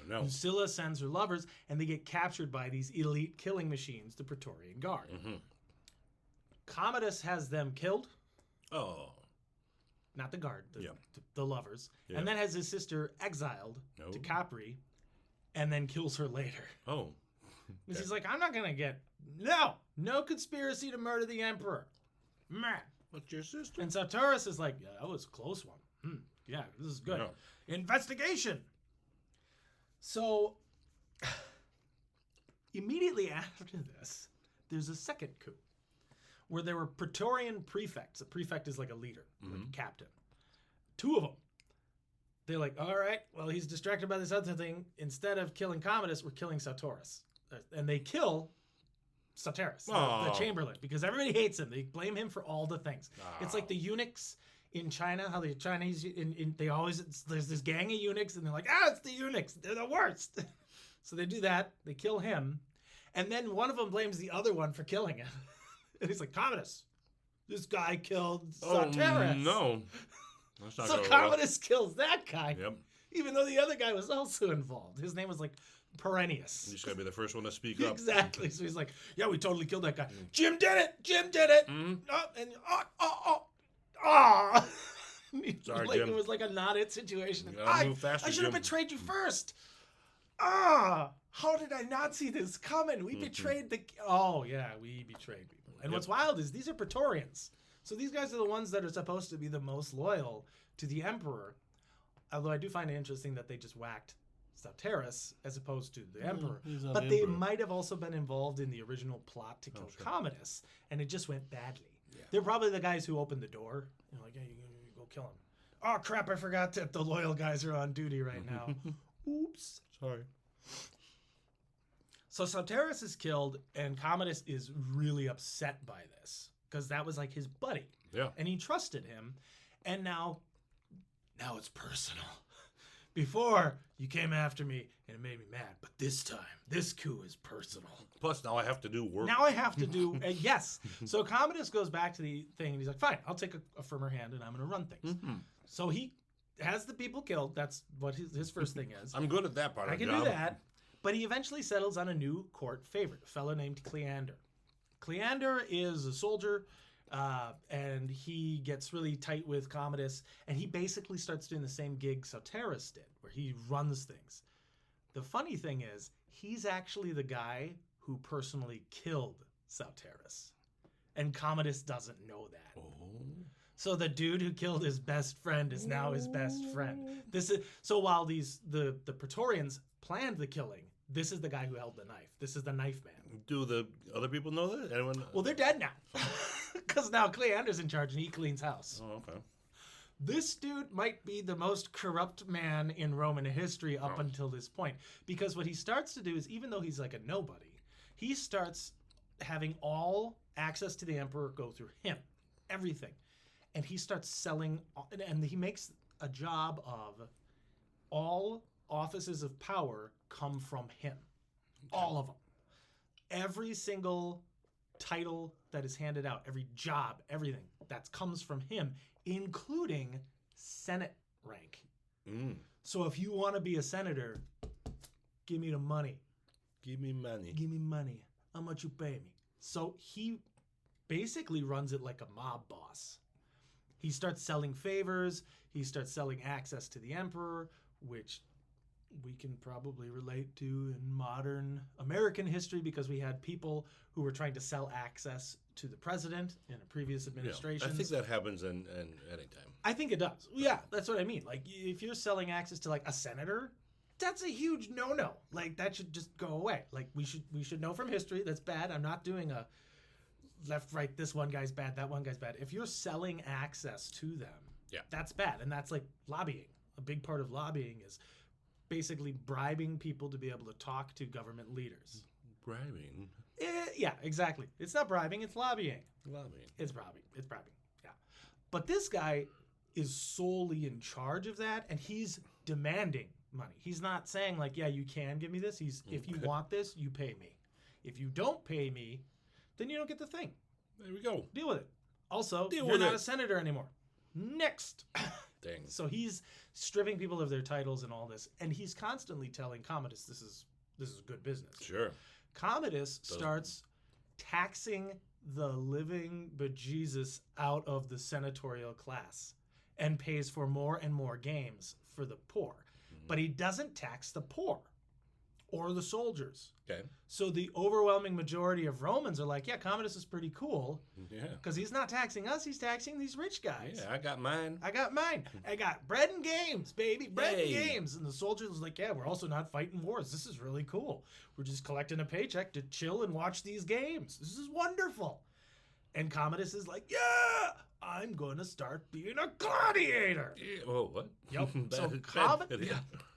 No. Lucilla sends her lovers, and they get captured by these elite killing machines, the Praetorian Guard. Commodus has them killed. Oh. Not the guard, the lovers. Yeah. And then has his sister exiled to Capri, and then kills her later. Oh. Because he's like, I'm not going to get... No conspiracy to murder the emperor. Meh. What's your sister? And Sartoris is like, yeah, that was a close one. Yeah, this is good. No. Investigation. So, immediately after this, there's a second coup where there were Praetorian prefects. A prefect is like a leader, like a captain. 2 of them. They're like, all right, well, he's distracted by this other thing. Instead of killing Commodus, we're killing Sartoris. And they kill Sartoris, the Chamberlain, because everybody hates him. They blame him for all the things. It's like the eunuchs in China, how the Chinese, they always, there's this gang of eunuchs, and they're like, it's the eunuchs. They're the worst. So they do that. They kill him. And then one of them blames the other one for killing him. And he's like, Commodus, this guy killed Sartoris. No. So Commodus kills that guy. Yep. Even though the other guy was also involved. His name was like Perennius. You just gotta be the first one to speak up. Exactly. So he's like, yeah, we totally killed that guy. Jim did it. Sorry, like, Jim. it was like a not it situation. Move faster, I should have Jim. betrayed you first. How did I not see this coming? We betrayed the... Oh, yeah, we betrayed people. And what's wild is these are Praetorians. So these guys are the ones that are supposed to be the most loyal to the emperor. Although I do find it interesting that they just whacked Soteris as opposed to the Emperor. But they might have also been involved in the original plot to kill Commodus, and it just went badly. Yeah. They're probably the guys who opened the door. You're like, yeah, you go kill him. Oh, crap, I forgot that the loyal guys are on duty right now. Oops. Sorry. So Soteris is killed, and Commodus is really upset by this because that was like his buddy. Yeah. And he trusted him, and now it's personal. Before, you came after me, and it made me mad. But this time, this coup is personal. Plus, now I have to do work. Now I have to do... yes. So Commodus goes back to the thing, and he's like, fine, I'll take a firmer hand, and I'm going to run things. Mm-hmm. So he has the people killed. That's what his first thing is. I'm good at that part of the job. I can do that. But he eventually settles on a new court favorite, a fellow named Cleander. Cleander is a soldier... and he gets really tight with Commodus, and he basically starts doing the same gig Soteris did, where he runs things. The funny thing is, he's actually the guy who personally killed Soteris, and Commodus doesn't know that. Oh. So the dude who killed his best friend is now his best friend. So while the Praetorians planned the killing, this is the guy who held the knife. This is the knife man. Do the other people know that? Anyone? Well, they're dead now. Because now Cleander's in charge and he cleans house. Oh, okay. This dude might be the most corrupt man in Roman history up until this point. Because what he starts to do is, even though he's like a nobody, he starts having all access to the emperor go through him. Everything. And he starts selling, and he makes a job of all offices of power come from him. Okay. All of them. Every single title that is handed out, every job, everything, that comes from him, including Senate rank. Mm. So if you want to be a senator, give me the money. Give me money. Give me money. How much you pay me? So he basically runs it like a mob boss. He starts selling favors. He starts selling access to the emperor, which we can probably relate to in modern American history because we had people who were trying to sell access to the president in a previous administration. Yeah, I think that happens in any time. I think it does. Yeah, that's what I mean. Like, if you're selling access to, like, a senator, that's a huge no-no. Like, that should just go away. Like, we should know from history that's bad. I'm not doing a left, right, this one guy's bad, that one guy's bad. If you're selling access to them, that's bad. And that's like lobbying. A big part of lobbying is basically bribing people to be able to talk to government leaders. Bribing? Yeah, exactly. It's not bribing, it's lobbying. Lobbying. It's bribing, yeah. But this guy is solely in charge of that, and he's demanding money. He's not saying, like, yeah, you can give me this. If you want this, you pay me. If you don't pay me, then you don't get the thing. There we go. Deal with it. Also, you're not a senator anymore. Next. Dang. So he's stripping people of their titles and all this, and he's constantly telling Commodus this is good business. Sure. Commodus starts taxing the living bejesus out of the senatorial class and pays for more and more games for the poor. Mm-hmm. But he doesn't tax the poor or the soldiers. Okay. So the overwhelming majority of Romans are like, yeah, Commodus is pretty cool. Yeah. Because he's not taxing us, he's taxing these rich guys. Yeah, I got mine. I got bread and games, baby. Bread and games. And the soldiers was like, yeah, we're also not fighting wars. This is really cool. We're just collecting a paycheck to chill and watch these games. This is wonderful. And Commodus is like, yeah, I'm going to start being a gladiator. Yeah. Oh, what? Yep.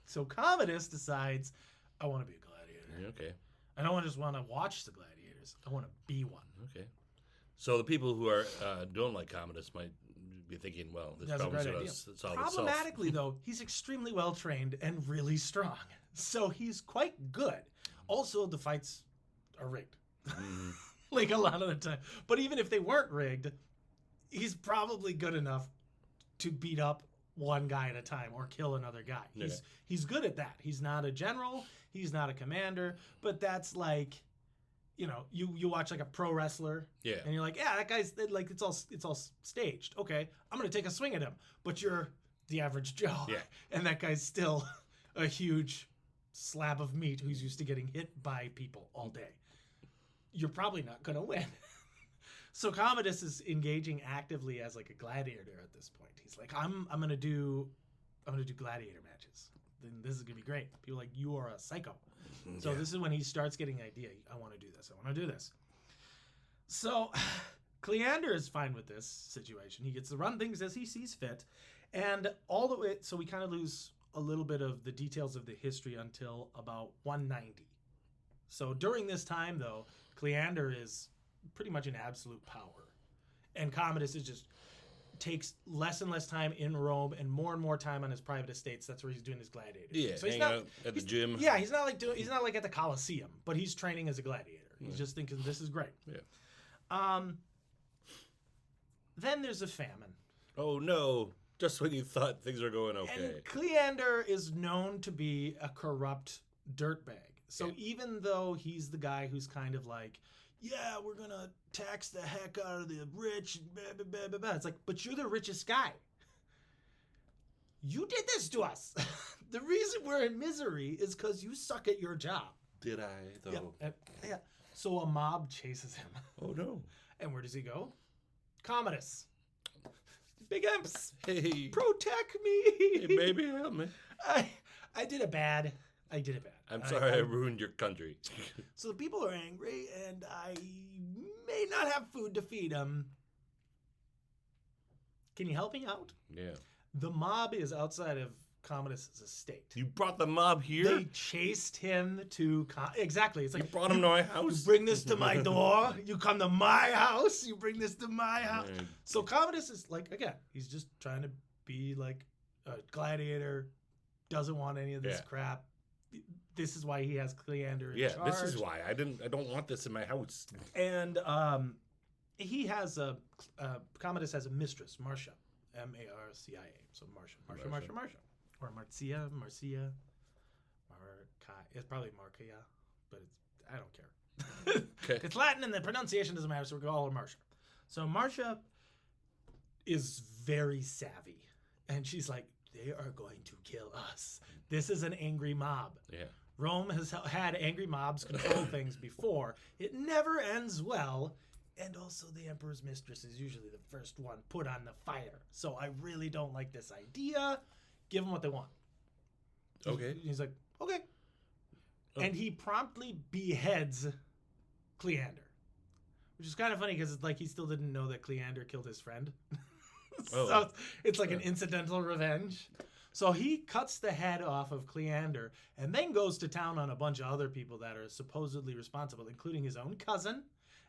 So Commodus decides, I want to be a gladiator. Okay. I don't just want to watch the gladiators. I want to be one. Okay. So the people who are don't like Commodus might be thinking, well, this problem's going to solve itself. Problematically, though, he's extremely well trained and really strong. So he's quite good. Also, the fights are rigged. Mm. Like a lot of the time. But even if they weren't rigged, he's probably good enough to beat up one guy at a time or kill another guy. He's good at that. He's not a general. He's not a commander. But that's like, you know, you watch like a pro wrestler. Yeah. And you're like, yeah, that guy's like, it's all staged. Okay, I'm going to take a swing at him. But you're the average Joe. Yeah. And that guy's still a huge slab of meat who's used to getting hit by people all day. You're probably not going to win. So Commodus is engaging actively as like a gladiator at this point. He's like, I'm going to do I'm going to do gladiator matches. Then this is going to be great. People are like, you are a psycho. So this is when he starts getting the idea. I want to do this. I want to do this. So Cleander is fine with this situation. He gets to run things as he sees fit. And all the way, so we kind of lose a little bit of the details of the history until about 190. So during this time, though, Cleander is pretty much in absolute power. And Commodus is just takes less and less time in Rome and more time on his private estates. That's where he's doing his gladiators. Yeah, so he's hanging not out at the gym. Yeah, he's not like at the Colosseum, but he's training as a gladiator. He's just thinking this is great. Yeah. Then there's a famine. Oh no! Just when you thought things were going okay. And Cleander is known to be a corrupt dirtbag. So even though he's the guy who's kind of like, yeah, we're going to tax the heck out of the rich, and blah, blah, blah, blah, blah. It's like, but you're the richest guy. You did this to us. The reason we're in misery is because you suck at your job. Did I, though? Yeah. So a mob chases him. Oh, no. And where does he go? Commodus. Big imps. Hey. Protect me. Hey, baby, help me. I did it bad. I'm sorry I ruined your country. So the people are angry, and I may not have food to feed them. Can you help me out? Yeah. The mob is outside of Commodus' estate. You brought the mob here? They chased him to... Exactly. It's like, you brought him to my house? You bring this to my door? You come to my house? You bring this to my house? Right. So Commodus is like, again, he's just trying to be like a gladiator, doesn't want any of this crap. This is why he has Cleander in charge. This is why. I don't want this in my house. And he has Commodus has a mistress, Marcia. Marcia. So Marcia. Or Marcia. It's probably Marcia, but I don't care. Okay. It's Latin and the pronunciation doesn't matter, so we're going to call her Marcia. So Marcia is very savvy. And she's like, they are going to kill us. This is an angry mob. Yeah. Rome has had angry mobs control things before. It never ends well. And also the emperor's mistress is usually the first one put on the fire. So I really don't like this idea. Give them what they want. Okay. He's like, okay. Oh. And he promptly beheads Cleander. Which is kind of funny because it's like he still didn't know that Cleander killed his friend. So it's like an incidental revenge. So he cuts the head off of Cleander and then goes to town on a bunch of other people that are supposedly responsible, including his own cousin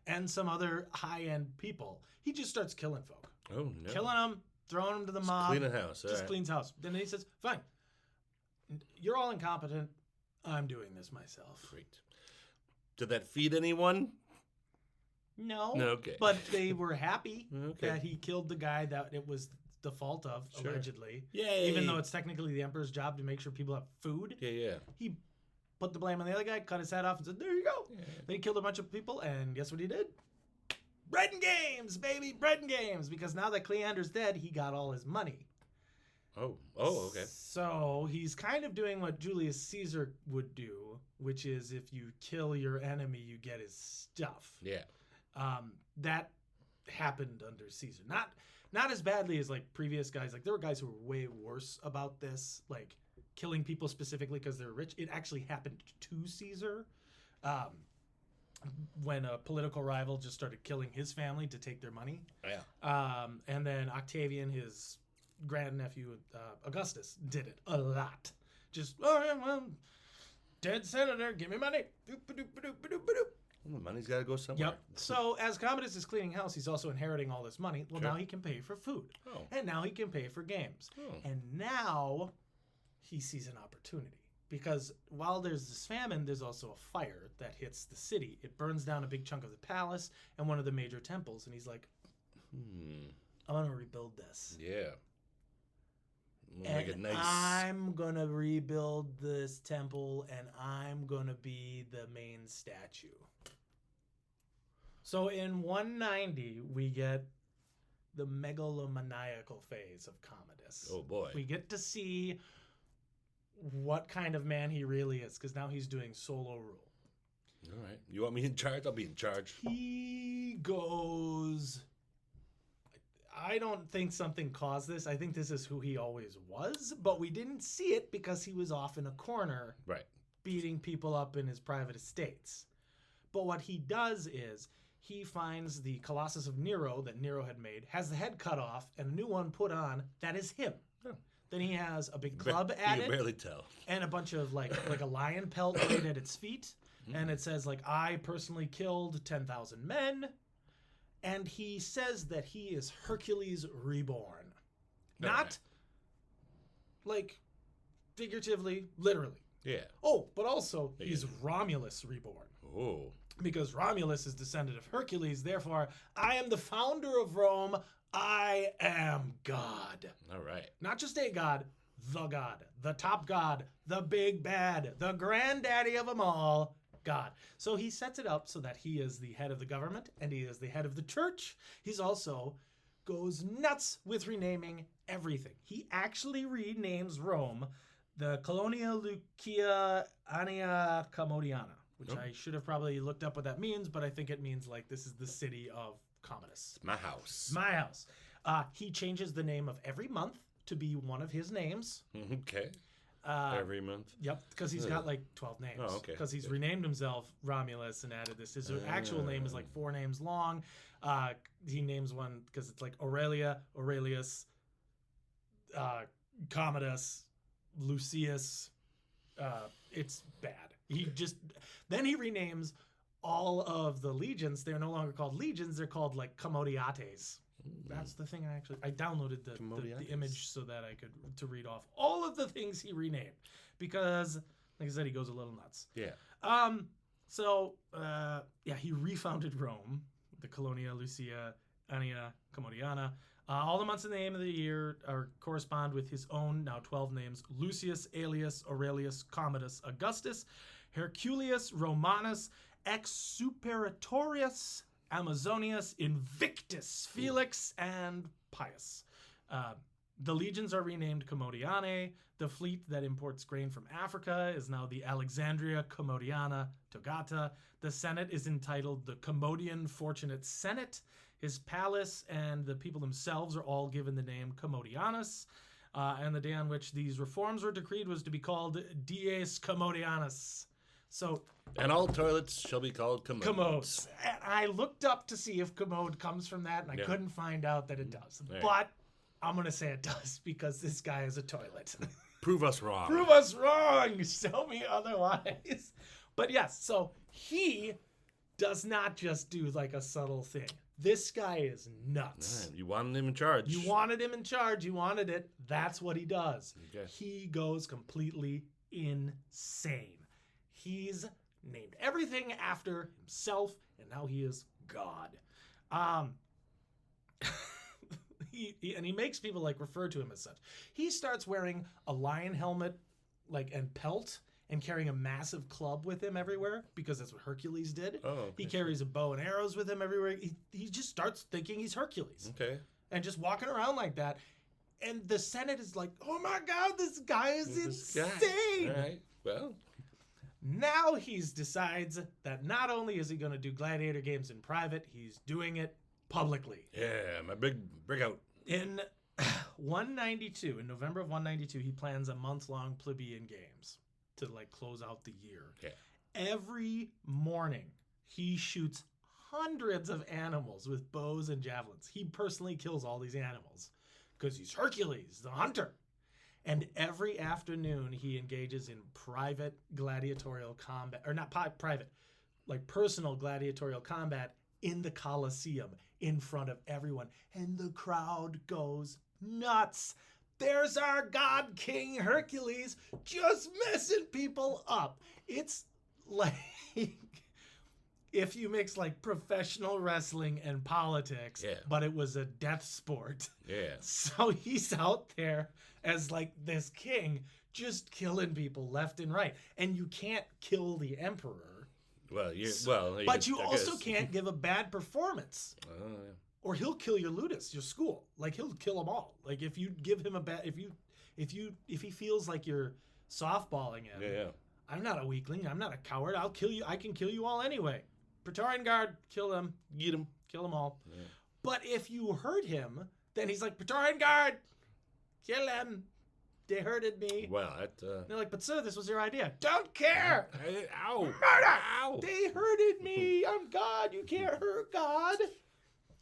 and some other high-end people. He just starts killing folk. Oh, no. Killing them, throwing them to the mob. Cleaning house. Just cleans house. Then he says, fine, you're all incompetent. I'm doing this myself. Great. Did that feed anyone? No. Okay. But they were happy that he killed the guy that it was the fault of, allegedly. Yay. Even though it's technically the emperor's job to make sure people have food. Yeah. He put the blame on the other guy, cut his head off, and said, there you go. Yeah. Then he killed a bunch of people, and guess what he did? Bread and games, baby. Bread and games. Because now that Cleander's dead, he got all his money. Oh, okay. So he's kind of doing what Julius Caesar would do, which is if you kill your enemy, you get his stuff. Yeah. That happened under Caesar. Not as badly as like previous guys. Like there were guys who were way worse about this, like killing people specifically because they're rich. It actually happened to Caesar when a political rival just started killing his family to take their money. Yeah. And then Octavian, his grandnephew Augustus, did it a lot. Just, dead senator, give me money. Well, the money's got to go somewhere. Yep. So as Commodus is cleaning house, he's also inheriting all this money. Well, now he can pay for food. Oh. And now he can pay for games. Oh. And now he sees an opportunity. Because while there's this famine, there's also a fire that hits the city. It burns down a big chunk of the palace and one of the major temples. And he's like, I'm going to rebuild this. Yeah. And make it nice. I'm going to rebuild this temple and I'm going to be the main statue. So in 190, we get the megalomaniacal phase of Commodus. Oh, boy. We get to see what kind of man he really is, because now he's doing solo rule. All right. You want me in charge? I'll be in charge. He goes... I don't think something caused this. I think this is who he always was, but we didn't see it because he was off in a corner Right. beating people up in his private estates. But what he does is he finds the Colossus of Nero that Nero had made, has the head cut off, and a new one put on that is him. Oh. Then he has a big club You added. can barely tell. And a bunch of like a lion pelt laid at its feet. And it says like, I personally killed 10,000 men. And he says that he is Hercules reborn. Not like figuratively, literally. Yeah. Oh, but also he's Romulus reborn. Oh. Because Romulus is descendant of Hercules, therefore, I am the founder of Rome. I am God. All right. Not just a god, the top god, the big bad, the granddaddy of them all, God. So he sets it up so that he is the head of the government and he is the head of the church. He's also goes nuts with renaming everything. He actually renames Rome the Colonia Lucia Annia Commodiana, which I should have probably looked up what that means, but I think it means like this is the city of Commodus. My house. My house. He changes the name of every month to be one of his names. Okay. Every month? Yep, because he's got like 12 names. Oh, okay. Because he's renamed himself Romulus and added this. His actual name is like 4 names long. He names one because it's like Aurelia, Aurelius, Commodus, Lucius. It's bad. Then he renames all of the legions. They're no longer called legions. They're called like commodiates. That's the thing I downloaded the image so that I could to read off all of the things he renamed because, like I said, he goes a little nuts. Yeah. He refounded Rome, the Colonia Lucia Annia Commodiana. All the months in the name of the year correspond with his own now 12 names: Lucius, Aelius, Aurelius, Commodus, Augustus, Herculius, Romanus, Exuperatorius, Amazonius, Invictus, Felix, and Pius. The legions are renamed Commodianae. The fleet that imports grain from Africa is now the Alexandria Commodiana Togata. The Senate is entitled the Commodian Fortunate Senate. His palace and the people themselves are all given the name Commodianus. And the day on which these reforms were decreed was to be called Dies Commodianus. And all toilets shall be called commodes. Commodes. And I looked up to see if commode comes from that, and I couldn't find out that it does. Right. But I'm going to say it does because this guy is a toilet. Prove us wrong. Prove us wrong. Show me otherwise. But yes, so he does not just do like a subtle thing. This guy is nuts. Man, you wanted him in charge. You wanted him in charge. You wanted it. That's what he does. Okay. He goes completely insane. He's named everything after himself, and now he is God. He makes people like refer to him as such. He starts wearing a lion helmet, like and pelt, and carrying a massive club with him everywhere because that's what Hercules did. Oh, okay. He carries a bow and arrows with him everywhere. He just starts thinking he's Hercules. Okay. And just walking around like that. And the Senate is like, oh my God, this guy is insane. All right. Well. Now he decides that not only is he going to do gladiator games in private, he's doing it publicly. Yeah, my big breakout. In 192, in November of 192, he plans a month-long plebeian games to like close out the year. Yeah. Every morning, he shoots hundreds of animals with bows and javelins. He personally kills all these animals because he's Hercules, the hunter. And every afternoon, he engages in private gladiatorial combat, or not private, like personal gladiatorial combat in the Colosseum in front of everyone. And the crowd goes nuts. There's our god king Hercules just messing people up. It's like if you mix like professional wrestling and politics, but it was a death sport. Yeah. So he's out there as like this king just killing people left and right. And you can't kill the emperor. Well, but you also can't give a bad performance. Oh, yeah. Or he'll kill your ludus, your school. Like he'll kill them all. Like if you give him a bad, if he feels like you're softballing him. Yeah. I'm not a weakling. I'm not a coward. I'll kill you. I can kill you all anyway. Praetorian Guard, kill them. Get him. Kill them all. Yeah. But if you hurt him, Then he's like, Praetorian Guard, kill them. They hurted me. Well, They're like, but sir, this was your idea. Don't care. Ow. Murder. Ow. They hurted me. I'm God. You can't hurt God.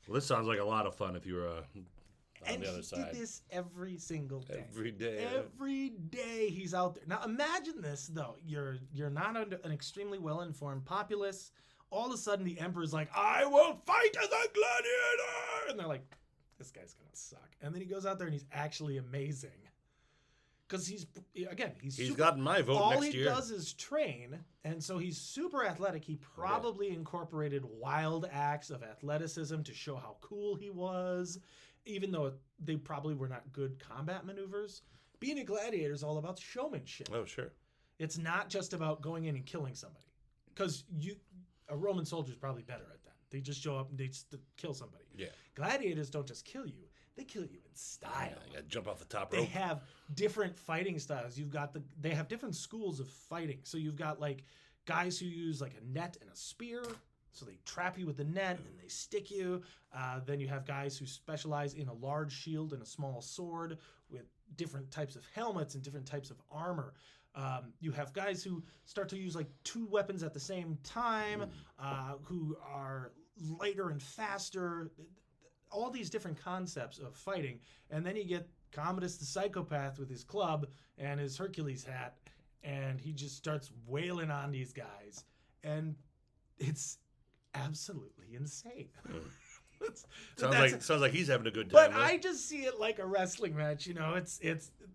Well, this sounds like a lot of fun if you were on the other side. And he did this every single day. Every day. Every day he's out there. Now imagine this, though. You're not an extremely well-informed populace. All of a sudden, the emperor's like, I will fight as a gladiator! And they're like, this guy's going to suck. And then he goes out there and he's actually amazing. Because he's gotten my vote next year. All he does is train, and so he's super athletic. He probably incorporated wild acts of athleticism to show how cool he was, even though they probably were not good combat maneuvers. Being a gladiator is all about showmanship. Oh, sure. It's not just about going in and killing somebody. Because a Roman soldier is probably better at that. They just show up and they just kill somebody. Yeah. Gladiators don't just kill you. They kill you in style. Yeah, you gotta jump off the top rope. They have different fighting styles. They have different schools of fighting. So you've got like guys who use like a net and a spear. So they trap you with the net and they stick you. Then you have guys who specialize in a large shield and a small sword with different types of helmets and different types of armor. You have guys who start to use like 2 weapons at the same time, who are lighter and faster. All these different concepts of fighting. And then you get Commodus the psychopath with his club and his Hercules hat, and he just starts wailing on these guys. And it's absolutely insane. Sounds like he's having a good But time. I just see it like a wrestling match. You know, it's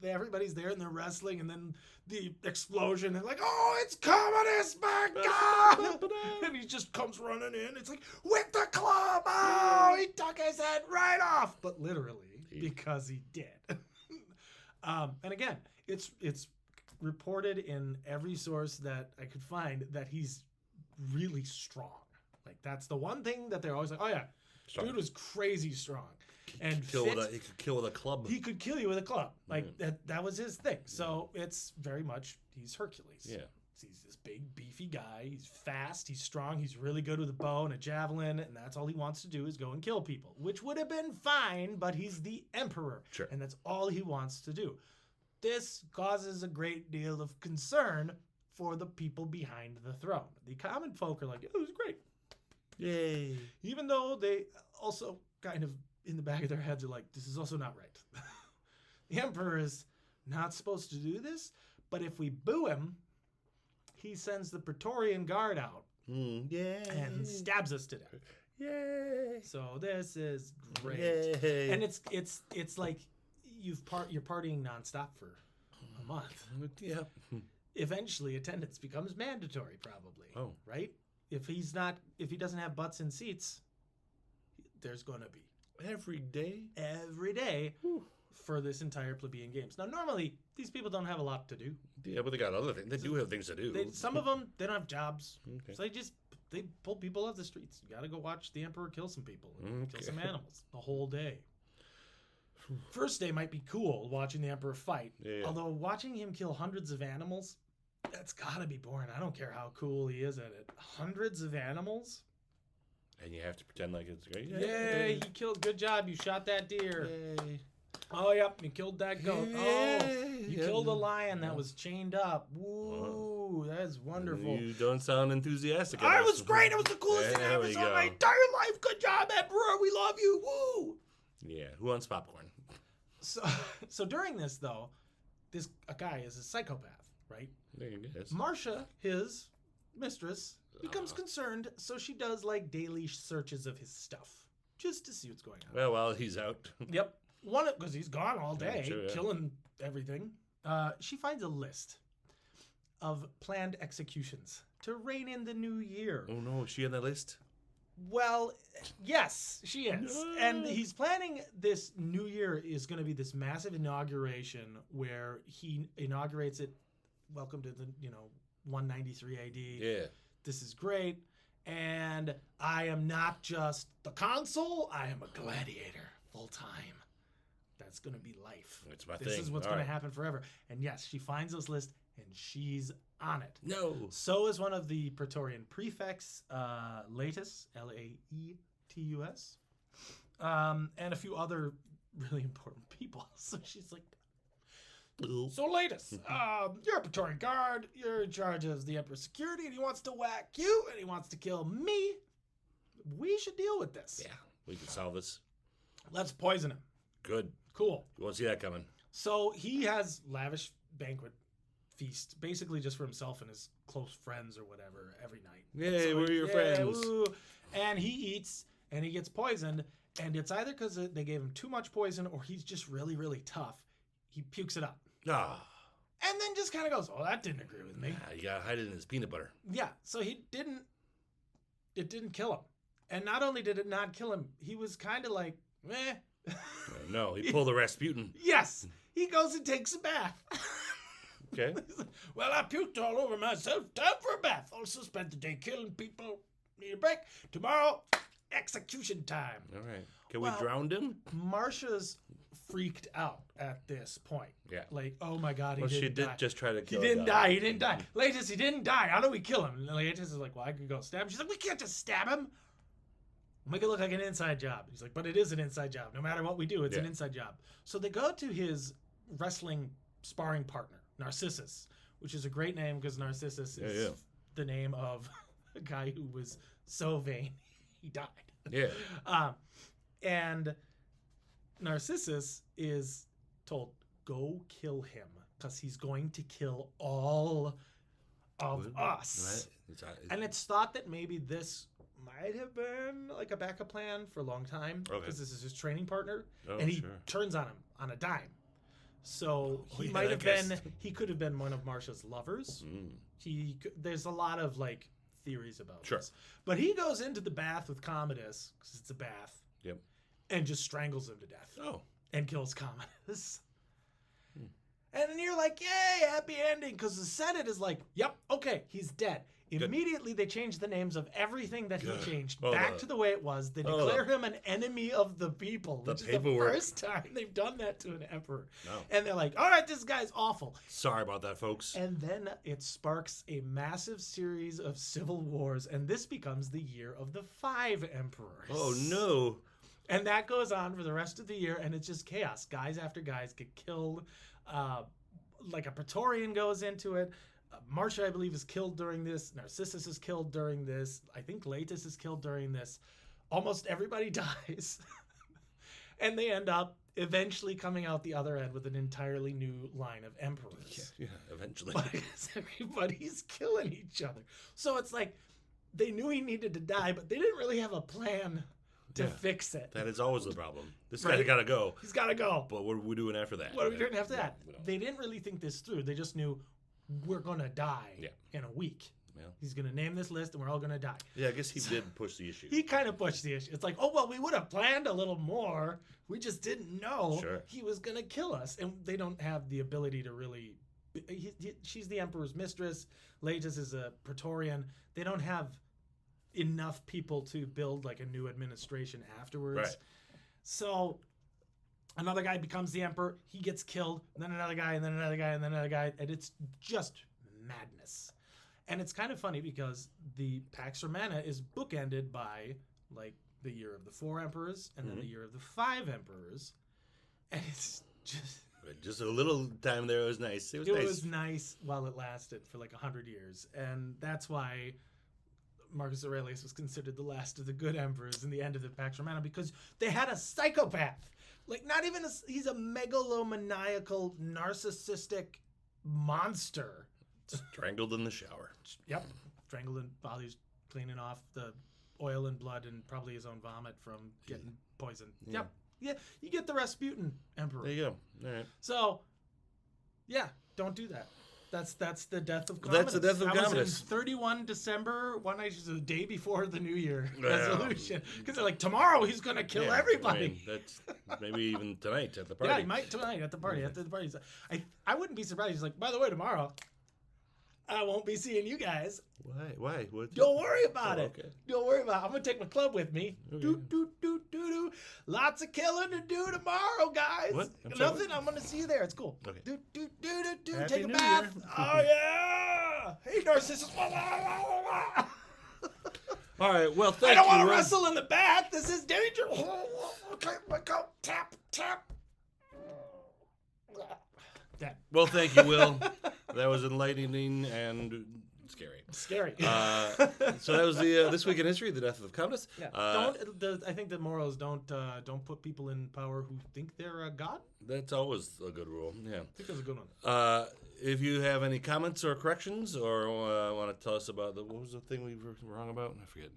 everybody's there and they're wrestling, and then the explosion and like, oh, it's Commodus, my God! And he just comes running in. It's like, with the club! Oh, he took his head right off! But literally, because he did. And again, it's reported in every source that I could find that he's really strong. Like, that's the one thing that they're always like, oh yeah, strong. Dude was crazy strong. And he could kill with a club. He could kill you with a club. Like, that was his thing. So it's very much, he's Hercules. Yeah. He's this big, beefy guy. He's fast. He's strong. He's really good with a bow and a javelin. And that's all he wants to do is go and kill people, which would have been fine, but he's the emperor. Sure. And that's all he wants to do. This causes a great deal of concern for the people behind the throne. The common folk are like, it was great. Yay. Even though they also kind of, in the back of their heads, are like, this is also not right. The emperor is not supposed to do this, but if we boo him, he sends the Praetorian Guard out and stabs us to death. Yay! So this is great. Yay. And it's like you're partying nonstop for a month. Yeah. Eventually, attendance becomes mandatory, probably. Oh, right. If he doesn't have butts in seats, there's going to be every day for this entire plebeian games. Now, normally these people don't have a lot to do. Yeah, but they got other things. They do have things to do. Some of them, they don't have jobs, Okay. so they pull people off the streets. You got to go watch the emperor kill some people, and kill some animals the whole day. First day might be cool watching the emperor fight. Yeah. Although watching him kill hundreds of animals, that's got to be boring. I don't care how cool he is at it. Hundreds of animals. And you have to pretend like it's great. Yay, he killed. Good job. You shot that deer. Yay. Oh, yep. You killed that goat. Yay. Oh, you killed a lion that was chained up. Woo, that is wonderful. You don't sound enthusiastic. I was great. It was the coolest thing I ever saw in my entire life. Good job, Emperor. We love you. Woo. Yeah. Who wants popcorn? So during this, though, a guy is a psychopath, right? There you go. Marcia, his mistress, becomes concerned, so she does like daily searches of his stuff just to see what's going on. Well, while he's out. Yep. Because he's gone all day, killing everything. She finds a list of planned executions to rein in the new year. Oh no, is she on that list? Well, yes, she is. No. And he's planning this new year is going to be this massive inauguration where he inaugurates it. Welcome to the, 193 AD. Yeah. This is great. And I am not just the consul, I am a gladiator full time. That's going to be life. It's my thing. This is what's going to happen forever. And yes, she finds this list and she's on it. No. So is one of the Praetorian prefects, Laetus, Laetus, and a few other really important people. So she's like, so Latus, you're a Praetorian guard. You're in charge of the Emperor's security, and he wants to whack you, and he wants to kill me. We should deal with this. Yeah, we can solve this. Let's poison him. Good. Cool. You won't see that coming. So he has lavish banquet feast, basically just for himself and his close friends or whatever every night. Yay, so we're your friends. Woo. And he eats, and he gets poisoned, and it's either because they gave him too much poison or he's just really, really tough. He pukes it up. Ah. And then just kind of goes, oh, that didn't agree with me. You gotta hide it in his peanut butter. Yeah, so it didn't kill him. And not only did it not kill him, he was kind of like, meh. No, he pulled the Rasputin. Yes, he goes and takes a bath. Okay. Well, I puked all over myself. Time for a bath. Also spent the day killing people. Need a break. Tomorrow, execution time. All right. Can we drown him? Marcia's freaked out at this point. Yeah. Like, oh my God, Well, he didn't die. she did just try to kill him. He didn't die. guy. He didn't die. Laetus, he didn't die. How do we kill him? And Laetus is like, well, I could go stab him. She's like, we can't just stab him. Make it look like an inside job. He's like, but it is an inside job. No matter what we do, it's an inside job. So they go to his wrestling sparring partner, Narcissus, which is a great name because Narcissus is the name of a guy who was so vain he died. Yeah. And Narcissus is told, go kill him because he's going to kill all of us. Right. And it's thought that maybe this might have been like a backup plan for a long time because this is his training partner, and he turns on him on a dime. So he might have been. He could have been one of Marcia's lovers. There's a lot of like theories about this. But he goes into the bath with Commodus because it's a bath. Yep. And just strangles him to death. Oh. And kills Commodus. And then you're like, yay, happy ending. Because the Senate is like, yep, okay, he's dead. Immediately, they change the names of everything that he changed back to the way it was. They declare him an enemy of the people, which is the first time they've done that to an emperor. No. And they're like, all right, this guy's awful. Sorry about that, folks. And then it sparks a massive series of civil wars, and this becomes the year of the 5 emperors. Oh, no. And that goes on for the rest of the year, and it's just chaos. Guys after guys get killed. Like a Praetorian goes into it. Marcia, I believe, is killed during this. Narcissus is killed during this. I think Laetus is killed during this. Almost everybody dies. And they end up eventually coming out the other end with an entirely new line of emperors. Yeah, eventually. Because everybody's killing each other. So it's like they knew he needed to die, but they didn't really have a plan to fix it. That is always the problem. This guy's got to go. He's got to go. But what are we doing after that? What are we doing after that? They didn't really think this through. They just knew we're going to die in a week. Yeah. He's going to name this list and we're all going to die. Yeah, I guess he did push the issue. He kind of pushed the issue. It's like, oh, well, we would have planned a little more. We just didn't know he was going to kill us. And they don't have the ability to really... she's the emperor's mistress. Laetus is a Praetorian. They don't have enough people to build like a new administration afterwards. Right. So another guy becomes the emperor. He gets killed. And then another guy, and then another guy, and then another guy. And it's just madness. And it's kind of funny because the Pax Romana is bookended by like the year of the 4 emperors and then the year of the 5 emperors. And it's just a little time there. It was nice. It was nice while it lasted for like 100 years. And that's why Marcus Aurelius was considered the last of the good emperors and the end of the Pax Romana, because they had a psychopath. Like, not even he's a megalomaniacal, narcissistic monster. Strangled in the shower. Yep. Strangled while he's cleaning off the oil and blood and probably his own vomit from getting poisoned. Yeah. Yep. Yeah, you get the Rasputin emperor. There you go. All right. So, yeah, don't do that. That's the death of Commodus. That's the death of Commodus. That was in 31 December, one night, the day before the New Year resolution. Because they're like, tomorrow he's going to kill everybody. I mean, that's maybe even tonight at the party. Yeah, he might tonight at the party. After the party. I wouldn't be surprised. He's like, by the way, tomorrow, I won't be seeing you guys. Why? Don't worry about it. Okay. Don't worry about it. I'm going to take my club with me. Okay. Lots of killing to do tomorrow, guys. What? Nothing. I'm going to see you there. It's cool. Okay. Take a New bath. Year. Oh, yeah. Hey, Narcissus. All right. Well, thank I you. don't want to Will. wrestle in the bath. This is dangerous. Okay, let go. Tap, tap. That. Well, thank you, Will. That was enlightening and scary. Scary. So that was the This Week in History, the death of Commodus. Yeah. I think the moral is don't put people in power who think they're a god. That's always a good rule. Yeah. I think that's a good one. If you have any comments or corrections, or want to tell us about what was the thing we were wrong about? I forget.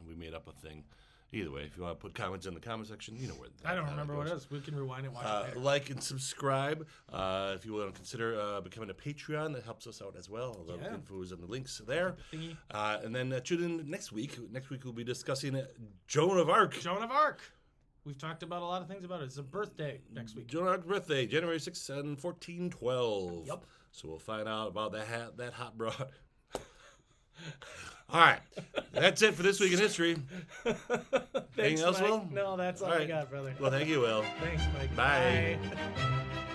We made up a thing. Either way, if you want to put comments in the comment section, you know where. I don't remember what it is. We can rewind and watch it later. Like and subscribe. If you want to consider becoming a Patreon, that helps us out as well. All the info is in the links there. And then tune in next week. Next week we'll be discussing Joan of Arc. Joan of Arc. We've talked about a lot of things about it. It's a birthday next week. Joan of Arc's birthday, January 6th, 1412. Yep. So we'll find out about that hot broad. All right. That's it for This Week in History. Thanks, Anything else, Mike. Will? No, that's all I got, brother. Well, thank you, Will. Thanks, Mike. Bye. Bye.